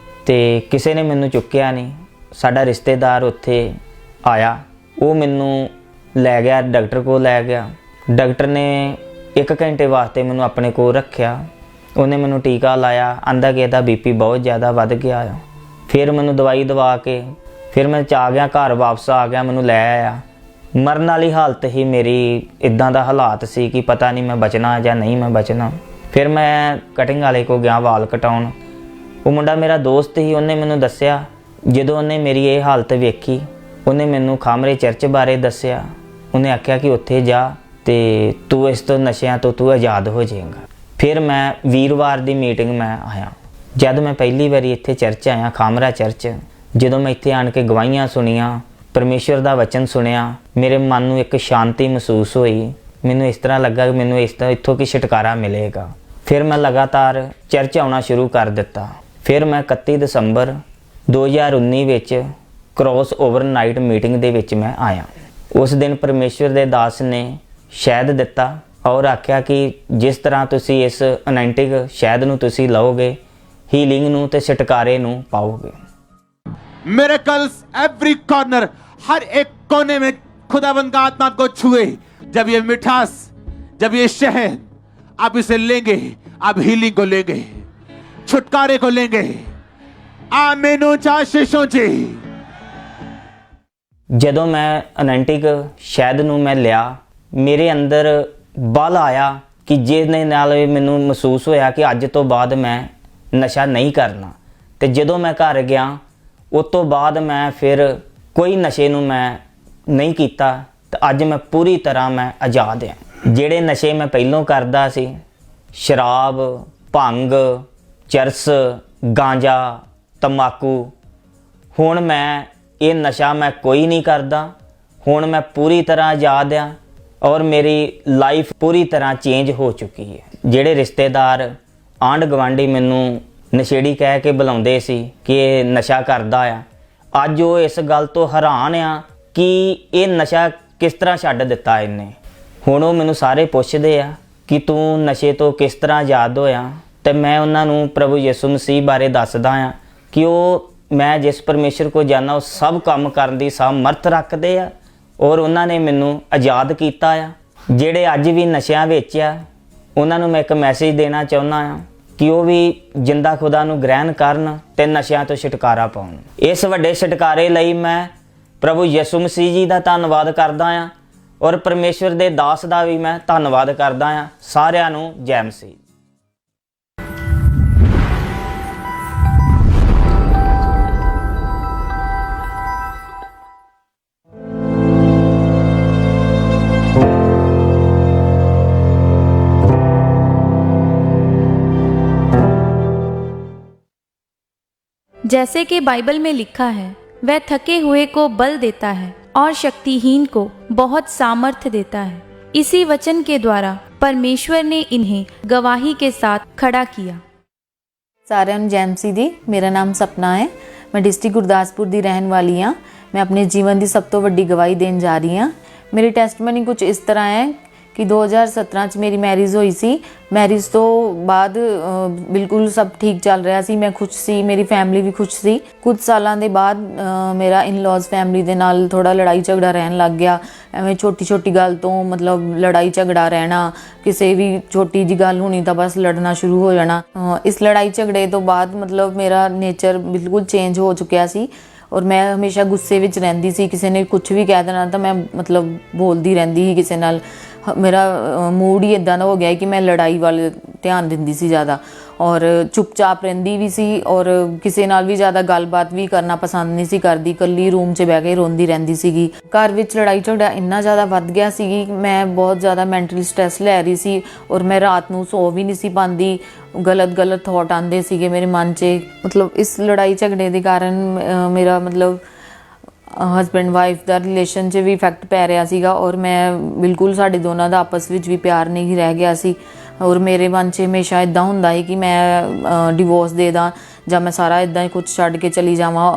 Speaker 7: ਤੇ ਕਿਸੇ ਨੇ ਮੈਨੂੰ ਚੁੱਕਿਆ ਨਹੀਂ। ਸਾਡਾ ਰਿਸ਼ਤੇਦਾਰ ਉੱਥੇ ਆਇਆ, ਉਹ ਮੈਨੂੰ ਲੈ ਗਿਆ, ਡਾਕਟਰ ਕੋਲ ਲੈ ਗਿਆ। ਡਾਕਟਰ ਨੇ 1 ਘੰਟੇ ਵਾਸਤੇ ਮੈਨੂੰ ਆਪਣੇ ਕੋਲ ਰੱਖਿਆ। ਉਹਨੇ ਮੈਨੂੰ ਟੀਕਾ ਲਾਇਆ, ਆਂਦਾ ਕਿ ਇਹਦਾ ਬੀਪੀ ਬਹੁਤ ਜ਼ਿਆਦਾ ਵੱਧ ਗਿਆ ਆ। ਫਿਰ ਮੈਨੂੰ ਦਵਾਈ ਦਵਾ ਕੇ ਫਿਰ ਮੈਂ ਆ ਗਿਆ, ਘਰ ਵਾਪਸ ਆ ਗਿਆ, ਮੈਨੂੰ ਲੈ ਆਇਆ। ਮਰਨ ਵਾਲੀ ਹਾਲਤ ਹੀ ਮੇਰੀ। ਇਦਾਂ ਦਾ ਹਾਲਾਤ ਸੀ ਕਿ ਪਤਾ ਨਹੀਂ ਮੈਂ ਬਚਣਾ ਜਾਂ ਨਹੀਂ ਮੈਂ ਬਚਣਾ। ਫਿਰ ਮੈਂ ਕਟਿੰਗ ਵਾਲੇ ਕੋਲ ਗਿਆ ਵਾਲ ਕਟਾਉਣ। ਉਹ ਮੁੰਡਾ ਮੇਰਾ ਦੋਸਤ ਸੀ, ਉਹਨੇ ਮੈਨੂੰ ਦੱਸਿਆ। ਜਦੋਂ ਉਹਨੇ ਮੇਰੀ ਇਹ ਹਾਲਤ ਵੇਖੀ, ਉਹਨੇ ਮੈਨੂੰ ਖਾਮਰੇ ਚਰਚ ਬਾਰੇ ਦੱਸਿਆ। ਉਹਨੇ ਆਖਿਆ ਕਿ ਉੱਥੇ ਜਾ ਤੇ ਤੂੰ ਇਸ ਤੋਂ ਨਸ਼ਿਆਂ ਤੋਂ ਤੂੰ ਆਜ਼ਾਦ ਹੋ ਜਾਏਗਾ। ਫਿਰ ਮੈਂ ਵੀਰਵਾਰ ਦੀ ਮੀਟਿੰਗ ਮੈਂ ਆਇਆ। ਜਦ ਮੈਂ ਪਹਿਲੀ ਵਾਰੀ ਇੱਥੇ ਚਰਚ ਆਇਆ, ਖਾਮਰਾ ਚਰਚ, ਜਦੋਂ ਮੈਂ ਇੱਥੇ ਆਣ ਕੇ ਗਵਾਹੀਆਂ ਸੁਣੀਆਂ, ਪਰਮੇਸ਼ਵਰ ਦਾ ਵਚਨ ਸੁਣਿਆ, ਮੇਰੇ ਮਨ ਨੂੰ ਇੱਕ ਸ਼ਾਂਤੀ ਮਹਿਸੂਸ ਹੋਈ। ਮੈਨੂੰ ਇਸ ਤਰ੍ਹਾਂ ਲੱਗਾ ਕਿ ਮੈਨੂੰ ਇੱਥੋਂ ਕੀ ਛੁਟਕਾਰਾ ਮਿਲੇਗਾ। ਫਿਰ ਮੈਂ ਲਗਾਤਾਰ ਚਰਚ ਆਉਣਾ ਸ਼ੁਰੂ ਕਰ ਦਿੱਤਾ। ਫਿਰ ਮੈਂ 31 ਦਸੰਬਰ 2019 ਵਿੱਚ ਕ੍ਰੋਸ ਓਵਰ ਨਾਈਟ ਮੀਟਿੰਗ ਦੇ ਵਿੱਚ ਮੈਂ ਆਇਆ। ਉਸ ਦਿਨ ਪਰਮੇਸ਼ਵਰ ਦੇ ਦਾਸ ਨੇ ਸ਼ਹਿਦ ਦਿੱਤਾ ਔਰ ਆਖਿਆ ਕਿ ਜਿਸ ਤਰ੍ਹਾਂ ਤੁਸੀਂ ਇਸ ਅਨੈਂਟਿਕ ਸ਼ਹਿਦ ਨੂੰ ਤੁਸੀਂ ਲਓਗੇ, ਹੀਲਿੰਗ ਨੂੰ ਤੇ ਛੁਟਕਾਰੇ ਨੂੰ ਪਾਓਗੇ।
Speaker 3: मिरेकल्स एवरी कॉर्नर, हर एक कोने में खुदाबंद का आत्मा को छुए। जब ये मिठास, जब ये शहद आप इसे लेंगे, आप हीलिंग को लेंगे, छुटकारे को लेंगे। आमीन ऊंचा आशीषों जी।
Speaker 7: ਜਦੋਂ ਮੈਂ ਅਨੈਂਟਿਕ ਸ਼ਹਿਦ ਨੂੰ ਮੈਂ ਲਿਆ, ਮੇਰੇ ਅੰਦਰ ਬਲ ਆਇਆ ਕਿ ਜਿਹਦੇ ਨਾਲ ਮੈਨੂੰ ਮਹਿਸੂਸ ਹੋਇਆ ਕਿ ਅੱਜ ਤੋਂ ਬਾਅਦ ਮੈਂ ਨਸ਼ਾ ਨਹੀਂ ਕਰਨਾ। ਤੇ ਜਦੋਂ ਮੈਂ ਘਰ ਗਿਆ ਉਸ ਤੋਂ ਬਾਅਦ ਮੈਂ ਫਿਰ ਕੋਈ ਨਸ਼ੇ ਨੂੰ ਮੈਂ ਨਹੀਂ ਕੀਤਾ ਤੇ ਅੱਜ ਮੈਂ ਪੂਰੀ ਤਰ੍ਹਾਂ ਮੈਂ ਆਜ਼ਾਦ ਹਾਂ। ਜਿਹੜੇ ਨਸ਼ੇ ਮੈਂ ਪਹਿਲਾਂ ਕਰਦਾ ਸੀ, ਸ਼ਰਾਬ, ਭੰਗ, ਚਰਸ, ਗਾਂਜਾ, ਤੰਬਾਕੂ, ਹੁਣ ਮੈਂ ਇਹ ਨਸ਼ਾ ਮੈਂ ਕੋਈ ਨਹੀਂ ਕਰਦਾ। ਹੁਣ ਮੈਂ ਪੂਰੀ ਤਰ੍ਹਾਂ ਆਜ਼ਾਦ ਹਾਂ ਔਰ ਮੇਰੀ ਲਾਈਫ ਪੂਰੀ ਤਰ੍ਹਾਂ ਚੇਂਜ ਹੋ ਚੁੱਕੀ ਹੈ। ਜਿਹੜੇ ਰਿਸ਼ਤੇਦਾਰ, ਆਂਢ ਗੁਆਂਢੀ ਮੈਨੂੰ ਨਸ਼ੇੜੀ ਕਹਿ ਕੇ ਬੁਲਾਉਂਦੇ ਸੀ ਕਿ ਇਹ ਨਸ਼ਾ ਕਰਦਾ ਆ, ਅੱਜ ਉਹ ਇਸ ਗੱਲ ਤੋਂ ਹੈਰਾਨ ਆ ਕਿ ਇਹ ਨਸ਼ਾ ਕਿਸ ਤਰ੍ਹਾਂ ਛੱਡ ਦਿੱਤਾ ਇਹਨੇ। ਹੁਣ ਉਹ ਮੈਨੂੰ ਸਾਰੇ ਪੁੱਛਦੇ ਆ ਕਿ ਤੂੰ ਨਸ਼ੇ ਤੋਂ ਕਿਸ ਤਰ੍ਹਾਂ ਆਜ਼ਾਦ ਹੋਇਆ, ਤੇ ਮੈਂ ਉਹਨਾਂ ਨੂੰ ਪ੍ਰਭੂ ਯਿਸੂ ਮਸੀਹ ਬਾਰੇ ਦੱਸਦਾ ਆ ਕਿ ਉਹ ਮੈਂ ਜਿਸ ਪਰਮੇਸ਼ਰ ਕੋ ਜਾਣਾ ਉਹ ਸਭ ਕੰਮ ਕਰਨ ਦੀ ਸਮਰਥ ਰੱਖਦੇ ਆ ਔਰ ਉਹਨਾਂ ਨੇ ਮੈਨੂੰ ਆਜ਼ਾਦ ਕੀਤਾ ਆ। ਜਿਹੜੇ ਅੱਜ ਵੀ ਨਸ਼ਿਆਂ ਵਿੱਚ ਆ ਉਹਨਾਂ ਨੂੰ ਮੈਂ ਇੱਕ ਮੈਸੇਜ ਦੇਣਾ ਚਾਹੁੰਦਾ ਆ ਕਿ ਉਹ ਵੀ ਜਿੰਦਾ ਖੁਦਾ ਨੂੰ ਗ੍ਰਹਿਣ ਕਰਨ ਤੇ ਨਸ਼ਿਆਂ ਤੋਂ ਛੁਟਕਾਰਾ ਪਾਉਣ। ਇਸ ਵੱਡੇ ਛੁਟਕਾਰੇ ਲਈ ਮੈਂ ਪ੍ਰਭੂ ਯਿਸੂ ਮਸੀਹ ਜੀ ਦਾ ਧੰਨਵਾਦ ਕਰਦਾ ਹਾਂ ਔਰ ਪਰਮੇਸ਼ਵਰ ਦੇ ਦਾਸ ਦਾ ਵੀ ਮੈਂ ਧੰਨਵਾਦ ਕਰਦਾ ਹਾਂ। ਸਾਰਿਆਂ ਨੂੰ ਜੈ ਮਸੀਹ।
Speaker 1: जैसे कि बाइबल में लिखा है, वह थके हुए को बल देता है और शक्तिहीन को बहुत सामर्थ्य देता है। इसी वचन के द्वारा परमेश्वर ने इन्हें गवाही के साथ खड़ा किया।
Speaker 8: सारिਆਂ ਨੂੰ ਜੈ ਮਸੀਹ ਦੀ। ਮੇਰਾ ਨਾਮ ਸਪਨਾ ਹੈ। ਮੈਂ ਡਿਸਟ੍ਰਿਕਟ ਗੁਰਦਾਸਪੁਰ ਦੀ ਰਹਿਣ ਵਾਲੀ ਹਾਂ। ਮੈਂ ਆਪਣੇ ਜੀਵਨ ਦੀ ਸਭ ਤੋਂ ਵੱਡੀ ਗਵਾਹੀ ਦੇਣ ਜਾ ਰਹੀ ਹਾਂ। ਮੇਰੀ ਟੈਸਟਮਨੀ ਕੁਝ ਇਸ ਤਰ੍ਹਾਂ ਹੈ ਕਿ 2017 ਚ ਮੇਰੀ ਮੈਰਿਜ ਹੋਈ ਸੀ। ਮੈਰਿਜ ਤੋਂ ਬਾਅਦ ਬਿਲਕੁਲ ਸਭ ਠੀਕ ਚੱਲ ਰਿਹਾ ਸੀ, ਮੈਂ ਖੁਸ਼ ਸੀ, ਮੇਰੀ ਫੈਮਿਲੀ ਵੀ ਖੁਸ਼ ਸੀ। ਕੁਝ ਸਾਲਾਂ ਦੇ ਬਾਅਦ ਮੇਰਾ ਇਨ-ਲॉज ਫੈਮਿਲੀ ਦੇ ਨਾਲ ਥੋੜਾ ਲੜਾਈ ਝਗੜਾ ਰਹਿਣ ਲੱਗ ਗਿਆ। ਐਵੇਂ ਛੋਟੀ ਛੋਟੀ ਗੱਲ ਤੋਂ ਮਤਲਬ ਲੜਾਈ ਝਗੜਾ ਰਹਿਣਾ, ਕਿਸੇ ਵੀ ਛੋਟੀ ਜੀ ਗੱਲ ਹੋਣੀ ਤਾਂ ਬਸ ਲੜਨਾ ਸ਼ੁਰੂ ਹੋ ਜਾਣਾ। ਇਸ ਲੜਾਈ ਝਗੜੇ ਤੋਂ ਬਾਅਦ ਮਤਲਬ ਮੇਰਾ ਨੇਚਰ ਬਿਲਕੁਲ ਚੇਂਜ ਹੋ ਚੁੱਕਿਆ ਸੀ ਔਰ ਮੈਂ ਹਮੇਸ਼ਾ ਗੁੱਸੇ ਵਿੱਚ ਰਹਿੰਦੀ ਸੀ। ਕਿਸੇ ਨੇ ਕੁਝ ਵੀ ਕਹਿ ਦੇਣਾ ਤਾਂ ਮੈਂ ਮਤਲਬ ਬੋਲਦੀ ਰਹਿੰਦੀ ਸੀ ਕਿਸੇ ਨਾਲ। ਮੇਰਾ ਮੂਡ ਹੀ ਇੱਦਾਂ ਦਾ ਹੋ ਗਿਆ ਕਿ ਮੈਂ ਲੜਾਈ ਵੱਲ ਧਿਆਨ ਦਿੰਦੀ ਸੀ ਜ਼ਿਆਦਾ ਔਰ ਚੁੱਪਚਾਪ ਰਹਿੰਦੀ ਵੀ ਸੀ ਔਰ ਕਿਸੇ ਨਾਲ ਵੀ ਜ਼ਿਆਦਾ ਗੱਲਬਾਤ ਵੀ ਕਰਨਾ ਪਸੰਦ ਨਹੀਂ ਸੀ ਕਰਦੀ। ਇਕੱਲੀ ਰੂਮ 'ਚ ਬਹਿ ਕੇ ਰੋਂਦੀ ਰਹਿੰਦੀ ਸੀਗੀ। ਘਰ ਵਿੱਚ ਲੜਾਈ ਝਗੜਾ ਇੰਨਾ ਜ਼ਿਆਦਾ ਵੱਧ ਗਿਆ ਸੀ ਕਿ ਮੈਂ ਬਹੁਤ ਜ਼ਿਆਦਾ ਮੈਂਟਲੀ ਸਟ੍ਰੈਸ ਲੈ ਰਹੀ ਸੀ ਔਰ ਮੈਂ ਰਾਤ ਨੂੰ ਸੌ ਵੀ ਨਹੀਂ ਸੀ ਪਾਉਂਦੀ। ਗਲਤ ਥੋਟ ਆਉਂਦੇ ਸੀਗੇ ਮੇਰੇ ਮਨ 'ਚ। ਮਤਲਬ ਇਸ ਲੜਾਈ ਝਗੜੇ ਦੇ ਕਾਰਨ ਮੇਰਾ ਮਤਲਬ ਹਸਬੈਂਡ ਵਾਈਫ ਦਾ ਰਿਲੇਸ਼ਨ 'ਚ ਵੀ ਇਫੈਕਟ ਪੈ ਰਿਹਾ ਸੀਗਾ ਔਰ ਮੈਂ ਬਿਲਕੁਲ ਸਾਡੇ ਦੋਨਾਂ ਦਾ ਆਪਸ ਵਿੱਚ ਵੀ ਪਿਆਰ ਨਹੀਂ ਰਹਿ ਗਿਆ ਸੀ ਔਰ ਮੇਰੇ ਮਨ 'ਚ ਹਮੇਸ਼ਾ ਇੱਦਾਂ ਹੁੰਦਾ ਸੀ ਕਿ ਮੈਂ ਡਿਵੋਰਸ ਦੇ ਦਾਂ ਜਾਂ ਮੈਂ ਸਾਰਾ ਇੱਦਾਂ ਹੀ ਕੁਝ ਛੱਡ ਕੇ ਚਲੀ ਜਾਵਾਂ।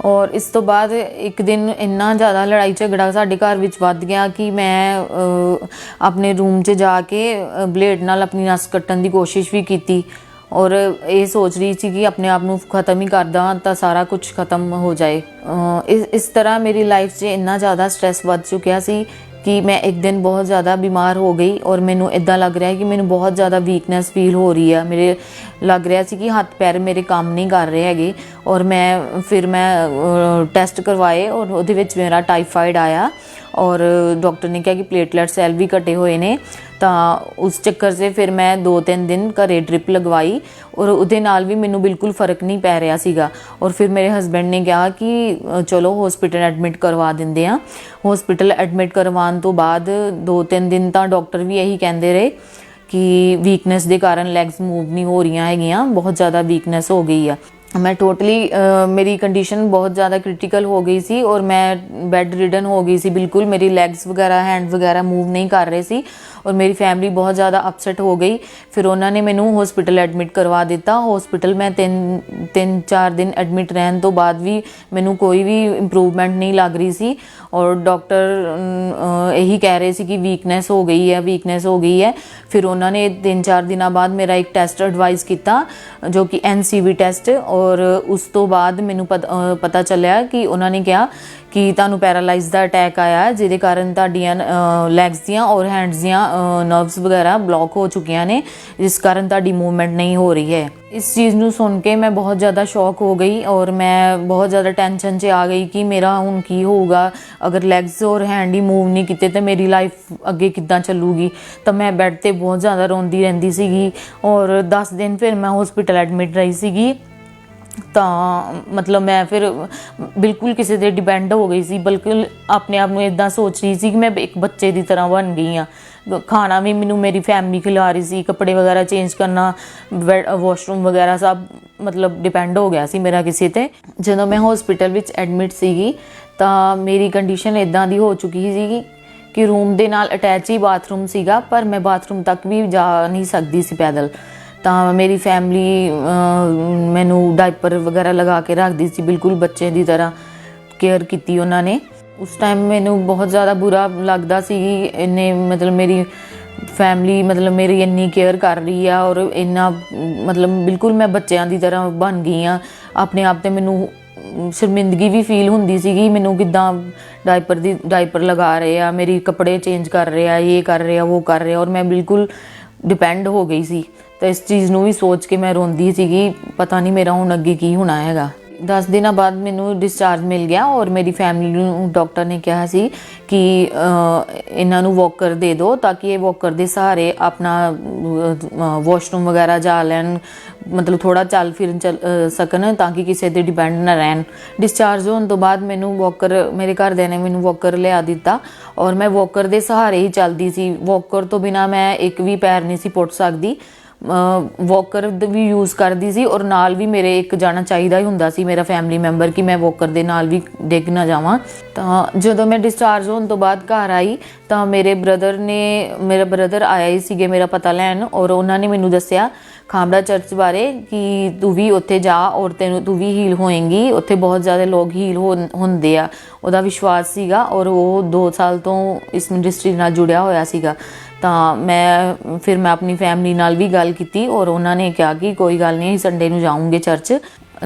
Speaker 8: ਔਰ ਇਸ ਤੋਂ ਬਾਅਦ ਇੱਕ ਦਿਨ ਇੰਨਾ ਜ਼ਿਆਦਾ ਲੜਾਈ ਝਗੜਾ ਸਾਡੇ ਘਰ ਵਿੱਚ ਵੱਧ ਗਿਆ ਕਿ ਮੈਂ ਆਪਣੇ ਰੂਮ 'ਚ ਜਾ ਕੇ ਬਲੇਡ ਨਾਲ ਆਪਣੀ ਨਸ ਕੱਟਣ ਦੀ ਕੋਸ਼ਿਸ਼ ਵੀ ਕੀਤੀ ਔਰ ਇਹ ਸੋਚ ਰਹੀ ਸੀ ਕਿ ਆਪਣੇ ਆਪ ਨੂੰ ਖਤਮ ਹੀ ਕਰ ਦੇਵਾਂ ਤਾਂ ਸਾਰਾ ਕੁਝ ਖਤਮ ਹੋ ਜਾਏ। ਇਸ ਤਰ੍ਹਾਂ ਮੇਰੀ ਲਾਈਫ 'ਚ ਇੰਨਾ ਜ਼ਿਆਦਾ ਸਟ੍ਰੈਸ ਵੱਧ ਚੁੱਕਿਆ ਸੀ ਕਿ ਮੈਂ ਇੱਕ ਦਿਨ ਬਹੁਤ ਜ਼ਿਆਦਾ ਬਿਮਾਰ ਹੋ ਗਈ ਔਰ ਮੈਨੂੰ ਇੱਦਾਂ ਲੱਗ ਰਿਹਾ ਕਿ ਮੈਨੂੰ ਬਹੁਤ ਜ਼ਿਆਦਾ ਵੀਕਨੈਸ ਫੀਲ ਹੋ ਰਹੀ ਆ। ਮੇਰੇ ਲੱਗ ਰਿਹਾ ਸੀ ਕਿ ਹੱਥ ਪੈਰ ਮੇਰੇ ਕੰਮ ਨਹੀਂ ਕਰ ਰਹੇ ਹੈਗੇ ਔਰ ਫਿਰ ਮੈਂ ਟੈਸਟ ਕਰਵਾਏ ਔਰ ਉਹਦੇ ਵਿੱਚ ਮੇਰਾ ਟਾਈਫਾਈਡ ਆਇਆ ਔਰ ਡਾਕਟਰ ਨੇ ਕਿਹਾ ਕਿ ਪਲੇਟਲੈਟ ਸੈੱਲ ਵੀ ਘਟੇ ਹੋਏ ਨੇ। ਤਾਂ ਉਸ ਚੱਕਰ 'ਚ ਫਿਰ ਮੈਂ 2-3 ਦਿਨ ਘਰੇ ਡ੍ਰਿਪ ਲਗਵਾਈ ਔਰ ਉਹਦੇ ਨਾਲ ਵੀ ਮੈਨੂੰ ਬਿਲਕੁਲ ਫਰਕ ਨਹੀਂ ਪੈ ਰਿਹਾ ਸੀਗਾ ਔਰ ਫਿਰ ਮੇਰੇ ਹਸਬੈਂਡ ਨੇ ਕਿਹਾ ਕਿ ਚਲੋ ਹਸਪੀਟਲ ਐਡਮਿਟ ਕਰਵਾ ਦਿੰਦੇ ਆ। ਹਸਪੀਟਲ ਐਡਮਿਟ ਕਰਵਾਉਣ ਤੋਂ ਬਾਅਦ 2-3 ਦਿਨ ਤਾਂ ਡਾਕਟਰ ਵੀ ਇਹੀ ਕਹਿੰਦੇ ਰਹੇ ਕਿ ਵੀਕਨੈਸ ਦੇ ਕਾਰਨ ਲੈਗਸ ਮੂਵ ਨਹੀਂ ਹੋ ਰਹੀਆਂ ਹੈਗੀਆਂ, ਬਹੁਤ ਜ਼ਿਆਦਾ ਵੀਕਨੈਸ ਹੋ ਗਈ ਆ। मैं टोटली मेरी कंडीशन बहुत ज़्यादा क्रिटिकल हो गई सी और मैं बेड रिडन हो गई सी बिल्कुल। मेरी लेग्स वगैरह हैंड वगैरह मूव नहीं कर रहे सी और मेरी फैमिली बहुत ज़्यादा अपसेट हो गई। फिर उन्होंने मैनू हॉस्पिटल एडमिट करवा दिता। हॉस्पिटल मैं 3-4 दिन एडमिट रहन तो बाद भी मैनू कोई भी इंप्रूवमेंट नहीं लग रही सी और डॉक्टर यही कह रहे सी कि वीकनेस हो गई है। फिर उन्होंने 3-4 दिनों बाद मेरा एक टेस्ट एडवाइस किया जो कि NCV टेस्ट, और उस तो बाद मैनू पता चलिया कि उन्होंने कहा कि तुहानू पैरालाइज का अटैक आया जिहदे कारण तुहाडियां लैग्स दियां और हैंड्स दियां नर्व्स वगैरह ब्लॉक हो चुकियां ने, जिस कारण तुहाडी मूवमेंट नहीं हो रही है। इस चीज़ नू सुन के मैं बहुत ज़्यादा शॉक हो गई और मैं बहुत ज़्यादा टेंशन 'च आ गई कि मेरा हुण की होऊगा। अगर लैग्स और हैंड ही मूव नहीं किते तो मेरी लाइफ अगे किद्दां चलूगी। तो मैं बैड ते बहुत ज़्यादा रोंदी रहिंदी सीगी और 10 दिन फिर मैं हॉस्पिटल एडमिट रही सीगी। ਤਾਂ ਮਤਲਬ ਮੈਂ ਫਿਰ ਬਿਲਕੁਲ ਕਿਸੇ ਤੇ ਡਿਪੈਂਡ ਹੋ ਗਈ ਸੀ, ਬਲਕਿ ਆਪਣੇ ਆਪ ਨੂੰ ਇਦਾਂ ਸੋਚ ਰਹੀ ਸੀ ਕਿ ਮੈਂ ਇੱਕ ਬੱਚੇ ਦੀ ਤਰ੍ਹਾਂ ਬਣ ਗਈ ਹਾਂ। ਖਾਣਾ ਵੀ ਮੈਨੂੰ ਮੇਰੀ ਫੈਮਿਲੀ ਖਿਲਾ ਰਹੀ ਸੀ, ਕੱਪੜੇ ਵਗੈਰਾ ਚੇਂਜ ਕਰਨਾ, ਵਾਸ਼ਰੂਮ ਵਗੈਰਾ ਸਭ ਮਤਲਬ ਡਿਪੈਂਡ ਹੋ ਗਿਆ ਸੀ ਮੇਰਾ ਕਿਸੇ ਤੇ। ਜਦੋਂ ਮੈਂ ਹਸਪੀਟਲ ਵਿੱਚ ਐਡਮਿਟ ਸੀਗੀ ਤਾਂ ਮੇਰੀ ਕੰਡੀਸ਼ਨ ਇਦਾਂ ਦੀ ਹੋ ਚੁੱਕੀ ਸੀਗੀ ਕਿ ਰੂਮ ਦੇ ਨਾਲ ਅਟੈਚ ਹੀ ਬਾਥਰੂਮ ਸੀਗਾ, ਪਰ ਮੈਂ ਬਾਥਰੂਮ ਤੱਕ ਵੀ ਜਾ ਨਹੀਂ ਸਕਦੀ ਸੀ ਪੈਦਲ। ਤਾਂ ਮੇਰੀ ਫੈਮਿਲੀ ਮੈਨੂੰ ਡਾਈਪਰ ਵਗੈਰਾ ਲਗਾ ਕੇ ਰੱਖਦੀ ਸੀ, ਬਿਲਕੁਲ ਬੱਚੇ ਦੀ ਤਰ੍ਹਾਂ ਕੇਅਰ ਕੀਤੀ ਉਹਨਾਂ ਨੇ। ਉਸ ਟਾਈਮ ਮੈਨੂੰ ਬਹੁਤ ਜ਼ਿਆਦਾ ਬੁਰਾ ਲੱਗਦਾ ਸੀ ਕਿ ਇੰਨੇ ਮਤਲਬ ਮੇਰੀ ਫੈਮਿਲੀ ਮਤਲਬ ਮੇਰੀ ਇੰਨੀ ਕੇਅਰ ਕਰ ਰਹੀ ਆ ਔਰ ਇੰਨਾ ਮਤਲਬ ਬਿਲਕੁਲ ਮੈਂ ਬੱਚਿਆਂ ਦੀ ਤਰ੍ਹਾਂ ਬਣ ਗਈ ਹਾਂ। ਆਪਣੇ ਆਪ 'ਤੇ ਮੈਨੂੰ ਸ਼ਰਮਿੰਦਗੀ ਵੀ ਫੀਲ ਹੁੰਦੀ ਸੀਗੀ, ਮੈਨੂੰ ਕਿੱਦਾਂ ਡਾਈਪਰ ਲਗਾ ਰਹੇ ਆ, ਮੇਰੀ ਕੱਪੜੇ ਚੇਂਜ ਕਰ ਰਹੇ ਆ, ਇਹ ਕਰ ਰਹੇ ਆ, ਉਹ ਕਰ ਰਹੇ ਆ, ਔਰ ਮੈਂ ਬਿਲਕੁਲ ਡਿਪੈਂਡ ਹੋ ਗਈ ਸੀ। ਤਾਂ ਇਸ ਚੀਜ਼ ਨੂੰ ਵੀ ਸੋਚ ਕੇ ਮੈਂ ਰੋਂਦੀ ਸੀਗੀ, ਪਤਾ ਨਹੀਂ ਮੇਰਾ ਹੁਣ ਅੱਗੇ ਕੀ ਹੋਣਾ ਹੈਗਾ। 10 ਦਿਨਾਂ ਬਾਅਦ ਮੈਨੂੰ ਡਿਸਚਾਰਜ ਮਿਲ ਗਿਆ ਔਰ ਮੇਰੀ ਫੈਮਿਲੀ ਨੂੰ ਡਾਕਟਰ ਨੇ ਕਿਹਾ ਸੀ ਕਿ ਇਹਨਾਂ ਨੂੰ ਵੋਕਰ ਦੇ ਦਿਓ ਤਾਂ ਕਿ ਇਹ ਵੋਕਰ ਦੇ ਸਹਾਰੇ ਆਪਣਾ ਵਾਸ਼ਰੂਮ ਵਗੈਰਾ ਜਾ ਲੈਣ, ਮਤਲਬ ਥੋੜ੍ਹਾ ਚੱਲ ਫਿਰ ਸਕਣ ਤਾਂ ਕਿ ਕਿਸੇ 'ਤੇ ਡਿਪੈਂਡ ਨਾ ਰਹਿਣ। ਡਿਸਚਾਰਜ ਹੋਣ ਤੋਂ ਬਾਅਦ ਮੈਨੂੰ ਵੋਕਰ, ਮੇਰੇ ਘਰਦਿਆਂ ਨੇ ਮੈਨੂੰ ਵੋਕਰ ਲਿਆ ਦਿੱਤਾ ਔਰ ਮੈਂ ਵੋਕਰ ਦੇ ਸਹਾਰੇ ਹੀ ਚੱਲਦੀ ਸੀ। ਵੋਕਰ ਤੋਂ ਬਿਨਾਂ ਮੈਂ ਇੱਕ ਵੀ ਪੈਰ ਨਹੀਂ ਸੀ ਪੁੱਟ ਸਕਦੀ। ਵੋਕਰ ਵੀ ਯੂਜ਼ ਕਰਦੀ ਸੀ ਔਰ ਨਾਲ ਵੀ ਮੇਰੇ ਇੱਕ ਜਾਣਾ ਚਾਹੀਦਾ ਹੀ ਹੁੰਦਾ ਸੀ, ਮੇਰਾ ਫੈਮਿਲੀ ਮੈਂਬਰ, ਕਿ ਮੈਂ ਵੋਕਰ ਦੇ ਨਾਲ ਵੀ ਡਿੱਗ ਨਾ ਜਾਵਾਂ। ਤਾਂ ਜਦੋਂ ਮੈਂ ਡਿਸਚਾਰਜ ਹੋਣ ਤੋਂ ਬਾਅਦ ਘਰ ਆਈ ਤਾਂ ਮੇਰਾ ਬ੍ਰਦਰ ਆਇਆ ਹੀ ਸੀਗੇ ਮੇਰਾ ਪਤਾ ਲੈਣ ਔਰ ਉਹਨਾਂ ਨੇ ਮੈਨੂੰ ਦੱਸਿਆ ਖਾਂਬੜਾ ਚਰਚ ਬਾਰੇ ਕਿ ਤੂੰ ਵੀ ਉੱਥੇ ਜਾ ਔਰ ਤੂੰ ਵੀ ਹੀਲ ਹੋਏਂਗੀ, ਉੱਥੇ ਬਹੁਤ ਜ਼ਿਆਦਾ ਲੋਕ ਹੀਲ ਹੁੰਦੇ ਆ। ਉਹਦਾ ਵਿਸ਼ਵਾਸ ਸੀਗਾ ਔਰ ਉਹ 2 ਸਾਲ ਤੋਂ ਇਸ ਮਿਨਿਸਟਰੀ ਨਾਲ ਜੁੜਿਆ ਹੋਇਆ ਸੀਗਾ। ਤਾਂ ਮੈਂ ਆਪਣੀ ਫੈਮਿਲੀ ਨਾਲ ਵੀ ਗੱਲ ਕੀਤੀ ਔਰ ਉਹਨਾਂ ਨੇ ਕਿਹਾ ਕਿ ਕੋਈ ਗੱਲ ਨਹੀਂ, ਸੰਡੇ ਨੂੰ ਜਾਊਂਗੇ ਚਰਚ।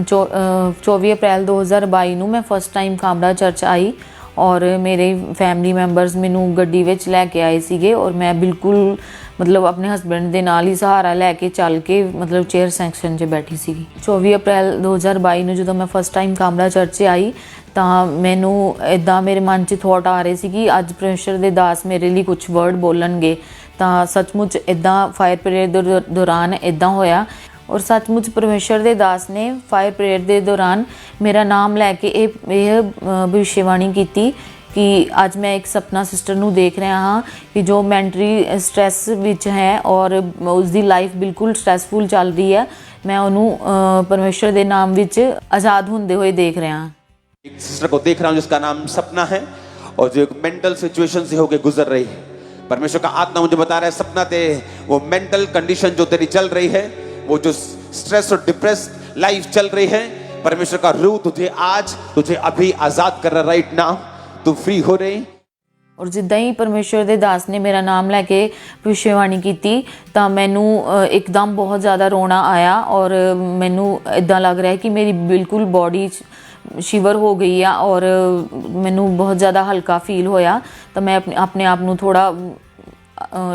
Speaker 8: 24 ਅਪ੍ਰੈਲ 2022 ਨੂੰ ਮੈਂ ਫਸਟ ਟਾਈਮ ਖਾਂਬੜਾ ਚਰਚ ਆਈ ਔਰ ਮੇਰੇ ਫੈਮਿਲੀ ਮੈਂਬਰਸ ਮੈਨੂੰ ਗੱਡੀ ਵਿੱਚ ਲੈ ਕੇ ਆਏ ਸੀਗੇ ਔਰ ਮੈਂ ਬਿਲਕੁਲ ਮਤਲਬ ਆਪਣੇ ਹਸਬੈਂਡ ਦੇ ਨਾਲ ਹੀ ਸਹਾਰਾ ਲੈ ਕੇ ਚੱਲ ਕੇ ਮਤਲਬ ਚੇਅਰ ਸੈਕਸ਼ਨ 'ਚ ਬੈਠੀ ਸੀਗੀ। 24 ਅਪ੍ਰੈਲ 2022 ਨੂੰ ਜਦੋਂ ਮੈਂ ਫਸਟ ਟਾਈਮ ਖਾਂਬੜਾ ਚਰਚ 'ਚ ਆਈ ਤਾਂ ਮੈਨੂੰ ਇੱਦਾਂ ਮੇਰੇ ਮਨ 'ਚ ਥੋਟ ਆ ਰਹੇ ਸੀ ਕਿ ਅੱਜ ਪਰਮੇਸ਼ਰ ਦੇ ਦਾਸ ਮੇਰੇ ਲਈ ਕੁਝ ਵਰਡ ਬੋਲਣਗੇ। ਤਾਂ ਸੱਚਮੁੱਚ ਇੱਦਾਂ ਫਾਇਰ ਪ੍ਰੇਅਰ ਦੇ ਦੌਰਾਨ ਇੱਦਾਂ ਹੋਇਆ ਔਰ ਸੱਚਮੁੱਚ ਪਰਮੇਸ਼ਰ ਦੇ ਦਾਸ ਨੇ ਫਾਇਰ ਪ੍ਰੇਅਰ ਦੇ ਦੌਰਾਨ ਮੇਰਾ ਨਾਮ ਲੈ ਕੇ ਇਹ ਭਵਿੱਖਬਾਣੀ ਕੀਤੀ ਕਿ ਅੱਜ ਮੈਂ ਇੱਕ ਸਪਨਾ ਸਿਸਟਰ ਨੂੰ ਦੇਖ ਰਿਹਾ ਹਾਂ ਕਿ ਜੋ ਮੈਂਟਲੀ ਸਟ੍ਰੈਸ ਵਿੱਚ ਹੈ ਔਰ ਉਸਦੀ ਲਾਈਫ ਬਿਲਕੁਲ ਸਟ੍ਰੈਸਫੁਲ ਚੱਲ ਰਹੀ ਹੈ। ਮੈਂ ਉਹਨੂੰ ਪਰਮੇਸ਼ਰ ਦੇ ਨਾਮ ਵਿੱਚ ਆਜ਼ਾਦ ਹੁੰਦੇ ਹੋਏ ਦੇਖ ਰਿਹਾ ਹਾਂ।
Speaker 3: एक सिस्टर को देख रहा हूं जिसका नाम सपना है और जो एक मेंटल सिचुएशन से होकर गुजर रही है। परमेश्वर का आत्मा मुझे बता रहा है सपना ते वो मेंटल कंडीशन जो तेरी चल रही है, वो जो स्ट्रेस और डिप्रेस लाइफ चल रही है, परमेश्वर का रूह तुझे अभी आजाद कर रहा, राइट नाउ तू फ्री हो रही।
Speaker 8: ਔਰ ਜਿੱਦਾਂ ਹੀ ਪਰਮੇਸ਼ਰ ਦੇ ਦਾਸ ਨੇ ਮੇਰਾ ਨਾਮ ਲੈ ਕੇ ਭਵਿੱਖਬਾਣੀ ਕੀਤੀ ਤਾਂ ਮੈਨੂੰ ਇੱਕਦਮ ਬਹੁਤ ਜ਼ਿਆਦਾ ਰੋਣਾ ਆਇਆ ਔਰ ਮੈਨੂੰ ਇੱਦਾਂ ਲੱਗ ਰਿਹਾ ਕਿ ਮੇਰੀ ਬਿਲਕੁਲ ਬੋਡੀ ਸ਼ਿਵਰ ਹੋ ਗਈ ਆ ਔਰ ਮੈਨੂੰ ਬਹੁਤ ਜ਼ਿਆਦਾ ਹਲਕਾ ਫੀਲ ਹੋਇਆ। ਤਾਂ ਮੈਂ ਆਪਣੇ ਆਪ ਨੂੰ ਥੋੜ੍ਹਾ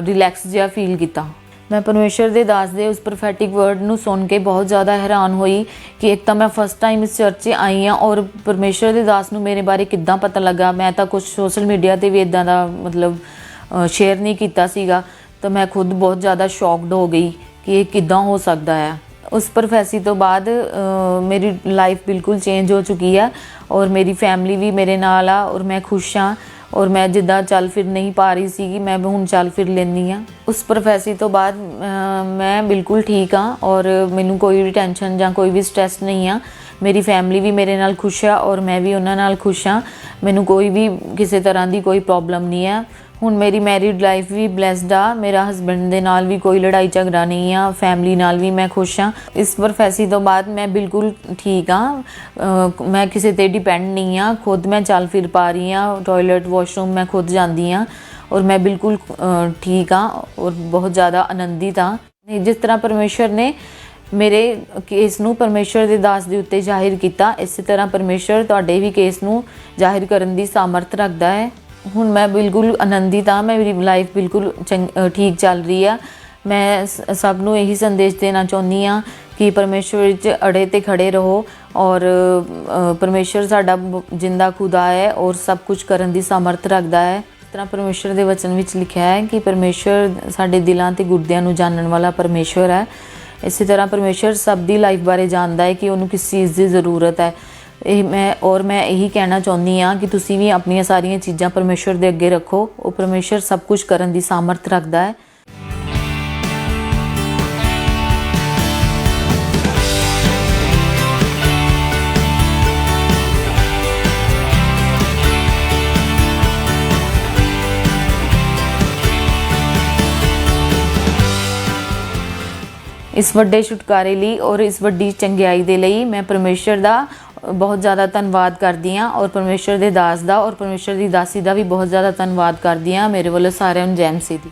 Speaker 8: ਰਿਲੈਕਸ ਜਿਹਾ ਫੀਲ ਕੀਤਾ। ਮੈਂ ਪਰਮੇਸ਼ਰ ਦੇ ਦਾਸ ਦੇ ਉਸ ਪ੍ਰੋਫੈਟਿਕ ਵਰਡ ਨੂੰ ਸੁਣ ਕੇ ਬਹੁਤ ਜ਼ਿਆਦਾ ਹੈਰਾਨ ਹੋਈ ਕਿ ਇੱਕ ਤਾਂ ਮੈਂ ਫਸਟ ਟਾਈਮ ਇਸ ਚਰਚ 'ਚ ਆਈ ਹਾਂ ਔਰ ਪਰਮੇਸ਼ਰ ਦੇ ਦਾਸ ਨੂੰ ਮੇਰੇ ਬਾਰੇ ਕਿੱਦਾਂ ਪਤਾ ਲੱਗਾ। ਮੈਂ ਤਾਂ ਕੁਝ ਸੋਸ਼ਲ ਮੀਡੀਆ 'ਤੇ ਵੀ ਇੱਦਾਂ ਦਾ ਮਤਲਬ ਸ਼ੇਅਰ ਨਹੀਂ ਕੀਤਾ ਸੀਗਾ। ਤਾਂ ਮੈਂ ਖੁਦ ਬਹੁਤ ਜ਼ਿਆਦਾ ਸ਼ੌਕਡ ਹੋ ਗਈ ਕਿ ਇਹ ਕਿੱਦਾਂ ਹੋ ਸਕਦਾ ਹੈ। ਉਸ ਪ੍ਰੋਫੈਸੀ ਤੋਂ ਬਾਅਦ ਮੇਰੀ ਲਾਈਫ ਬਿਲਕੁਲ ਚੇਂਜ ਹੋ ਚੁੱਕੀ ਹੈ ਔਰ ਮੇਰੀ ਫੈਮਿਲੀ ਵੀ ਮੇਰੇ ਨਾਲ ਆ ਔਰ ਮੈਂ ਖੁਸ਼ ਹਾਂ ਔਰ ਮੈਂ ਜਿੱਦਾਂ ਚੱਲ ਫਿਰ ਨਹੀਂ ਪਾ ਰਹੀ ਸੀਗੀ ਮੈਂ ਹੁਣ ਚੱਲ ਫਿਰ ਲੈਂਦੀ ਹਾਂ। ਉਸ ਪ੍ਰੋਫੈਸੀ ਤੋਂ ਬਾਅਦ ਮੈਂ ਬਿਲਕੁਲ ਠੀਕ ਹਾਂ ਔਰ ਮੈਨੂੰ ਕੋਈ ਵੀ ਟੈਨਸ਼ਨ ਜਾਂ ਕੋਈ ਵੀ ਸਟ੍ਰੈਸ ਨਹੀਂ ਆ। ਮੇਰੀ ਫੈਮਿਲੀ ਵੀ ਮੇਰੇ ਨਾਲ ਖੁਸ਼ ਆ ਔਰ ਮੈਂ ਵੀ ਉਹਨਾਂ ਨਾਲ ਖੁਸ਼ ਹਾਂ। ਮੈਨੂੰ ਕੋਈ ਵੀ ਕਿਸੇ ਤਰ੍ਹਾਂ ਦੀ ਕੋਈ ਪ੍ਰੋਬਲਮ ਨਹੀਂ ਹੈ। ਹੁਣ ਮੇਰੀ ਮੈਰਿਡ ਲਾਈਫ ਵੀ ਬਲੈਸਡ ਆ। ਮੇਰਾ ਹਸਬੈਂਡ ਦੇ ਨਾਲ ਵੀ ਕੋਈ ਲੜਾਈ ਝਗੜਾ ਨਹੀਂ ਆ। ਫੈਮਿਲੀ ਨਾਲ ਵੀ ਮੈਂ ਖੁਸ਼ ਹਾਂ। ਇਸ ਪ੍ਰੋਫੈਸੀ ਤੋਂ ਬਾਅਦ ਮੈਂ ਬਿਲਕੁਲ ਠੀਕ ਹਾਂ। ਮੈਂ ਕਿਸੇ ਤੇ ਡਿਪੈਂਡ ਨਹੀਂ ਆ। ਖੁਦ ਮੈਂ ਚੱਲ ਫਿਰ ਪਾ ਰਹੀ ਹਾਂ। ਟਾਇਲਟ ਵਾਸ਼ਰੂਮ ਮੈਂ ਖੁਦ ਜਾਂਦੀ ਹਾਂ ਔਰ ਮੈਂ ਬਿਲਕੁਲ ਠੀਕ ਹਾਂ ਔਰ ਬਹੁਤ ਜ਼ਿਆਦਾ ਆਨੰਦਿਤ ਹਾਂ। ਜਿਸ ਤਰ੍ਹਾਂ ਪਰਮੇਸ਼ਰ ਨੇ ਮੇਰੇ ਕੇਸ ਨੂੰ ਪਰਮੇਸ਼ਰ ਦੇ ਦਾਸ ਦੇ ਉੱਤੇ ਜ਼ਾਹਿਰ ਕੀਤਾ, ਇਸੇ ਤਰ੍ਹਾਂ ਪਰਮੇਸ਼ਰ ਤੁਹਾਡੇ ਵੀ ਕੇਸ ਨੂੰ ਜ਼ਾਹਿਰ ਕਰਨ ਦੀ ਸਾਮਰਥ ਰੱਖਦਾ ਹੈ। ਹੁਣ ਮੈਂ ਬਿਲਕੁਲ ਆਨੰਦਿਤ ਹਾਂ। ਮੇਰੀ ਲਾਈਫ ਬਿਲਕੁਲ ਠੀਕ ਚੱਲ ਰਹੀ ਆ। ਮੈਂ ਸਭ ਨੂੰ ਇਹੀ ਸੰਦੇਸ਼ ਦੇਣਾ ਚਾਹੁੰਦੀ ਹਾਂ ਕਿ ਪਰਮੇਸ਼ਰ ਵਿੱਚ ਅੜੇ ਤੇ ਖੜੇ ਰਹੋ ਔਰ ਪਰਮੇਸ਼ਰ ਸਾਡਾ ਜਿੰਦਾ ਖੁਦਾ ਹੈ ਔਰ ਸਭ ਕੁਝ ਕਰਨ ਦੀ ਸਾਮਰਥ ਰੱਖਦਾ ਹੈ। ਇਸ ਤਰ੍ਹਾਂ ਪਰਮੇਸ਼ਰ ਦੇ ਵਚਨ ਵਿੱਚ ਲਿਖਿਆ ਹੈ ਕਿ ਪਰਮੇਸ਼ਰ ਸਾਡੇ ਦਿਲਾਂ ਤੇ ਗੁਰਦਿਆਂ ਨੂੰ ਜਾਣਨ ਵਾਲਾ ਪਰਮੇਸ਼ਰ ਹੈ। ਇਸੇ ਤਰ੍ਹਾਂ ਪਰਮੇਸ਼ਰ ਸਭ ਦੀ ਲਾਈਫ ਬਾਰੇ ਜਾਣਦਾ ਹੈ ਕਿ ਉਹਨੂੰ ਕਿਸ ਚੀਜ਼ ਦੀ ਜ਼ਰੂਰਤ ਹੈ। ਮੈਂ ਇਹੀ ਕਹਿਣਾ ਚਾਹੁੰਦੀ ਹਾਂ ਕਿ ਤੁਸੀਂ ਵੀ ਆਪਣੀਆਂ ਸਾਰੀਆਂ ਚੀਜ਼ਾਂ ਪਰਮੇਸ਼ਰ ਦੇ ਅੱਗੇ ਰੱਖੋ। ਉਹ ਪਰਮੇਸ਼ਰ ਸਭ ਕੁਝ ਕਰਨ ਦੀ ਸਾਮਰਥ ਰੱਖਦਾ ਹੈ। ਇਸ ਵੱਡੇ ਛੁਟਕਾਰੇ ਲਈ ਔਰ ਇਸ ਵੱਡੀ ਚੰਗਿਆਈ ਦੇ ਲਈ ਮੈਂ ਪਰਮੇਸ਼ਰ ਦਾ ਬਹੁਤ ਜ਼ਿਆਦਾ ਧੰਨਵਾਦ ਕਰਦੀ ਹਾਂ ਔਰ ਪਰਮੇਸ਼ਰ ਦੇ ਦਾਸ ਦਾ ਔਰ ਪਰਮੇਸ਼ਰ ਦੀ ਦਾਸੀ ਦਾ ਵੀ ਬਹੁਤ ਜ਼ਿਆਦਾ ਧੰਨਵਾਦ ਕਰਦੀ ਹਾਂ। ਮੇਰੇ ਵੱਲੋਂ ਸਾਰਿਆਂ ਨੂੰ ਜੈ ਮਸੀਹ ਦੀ।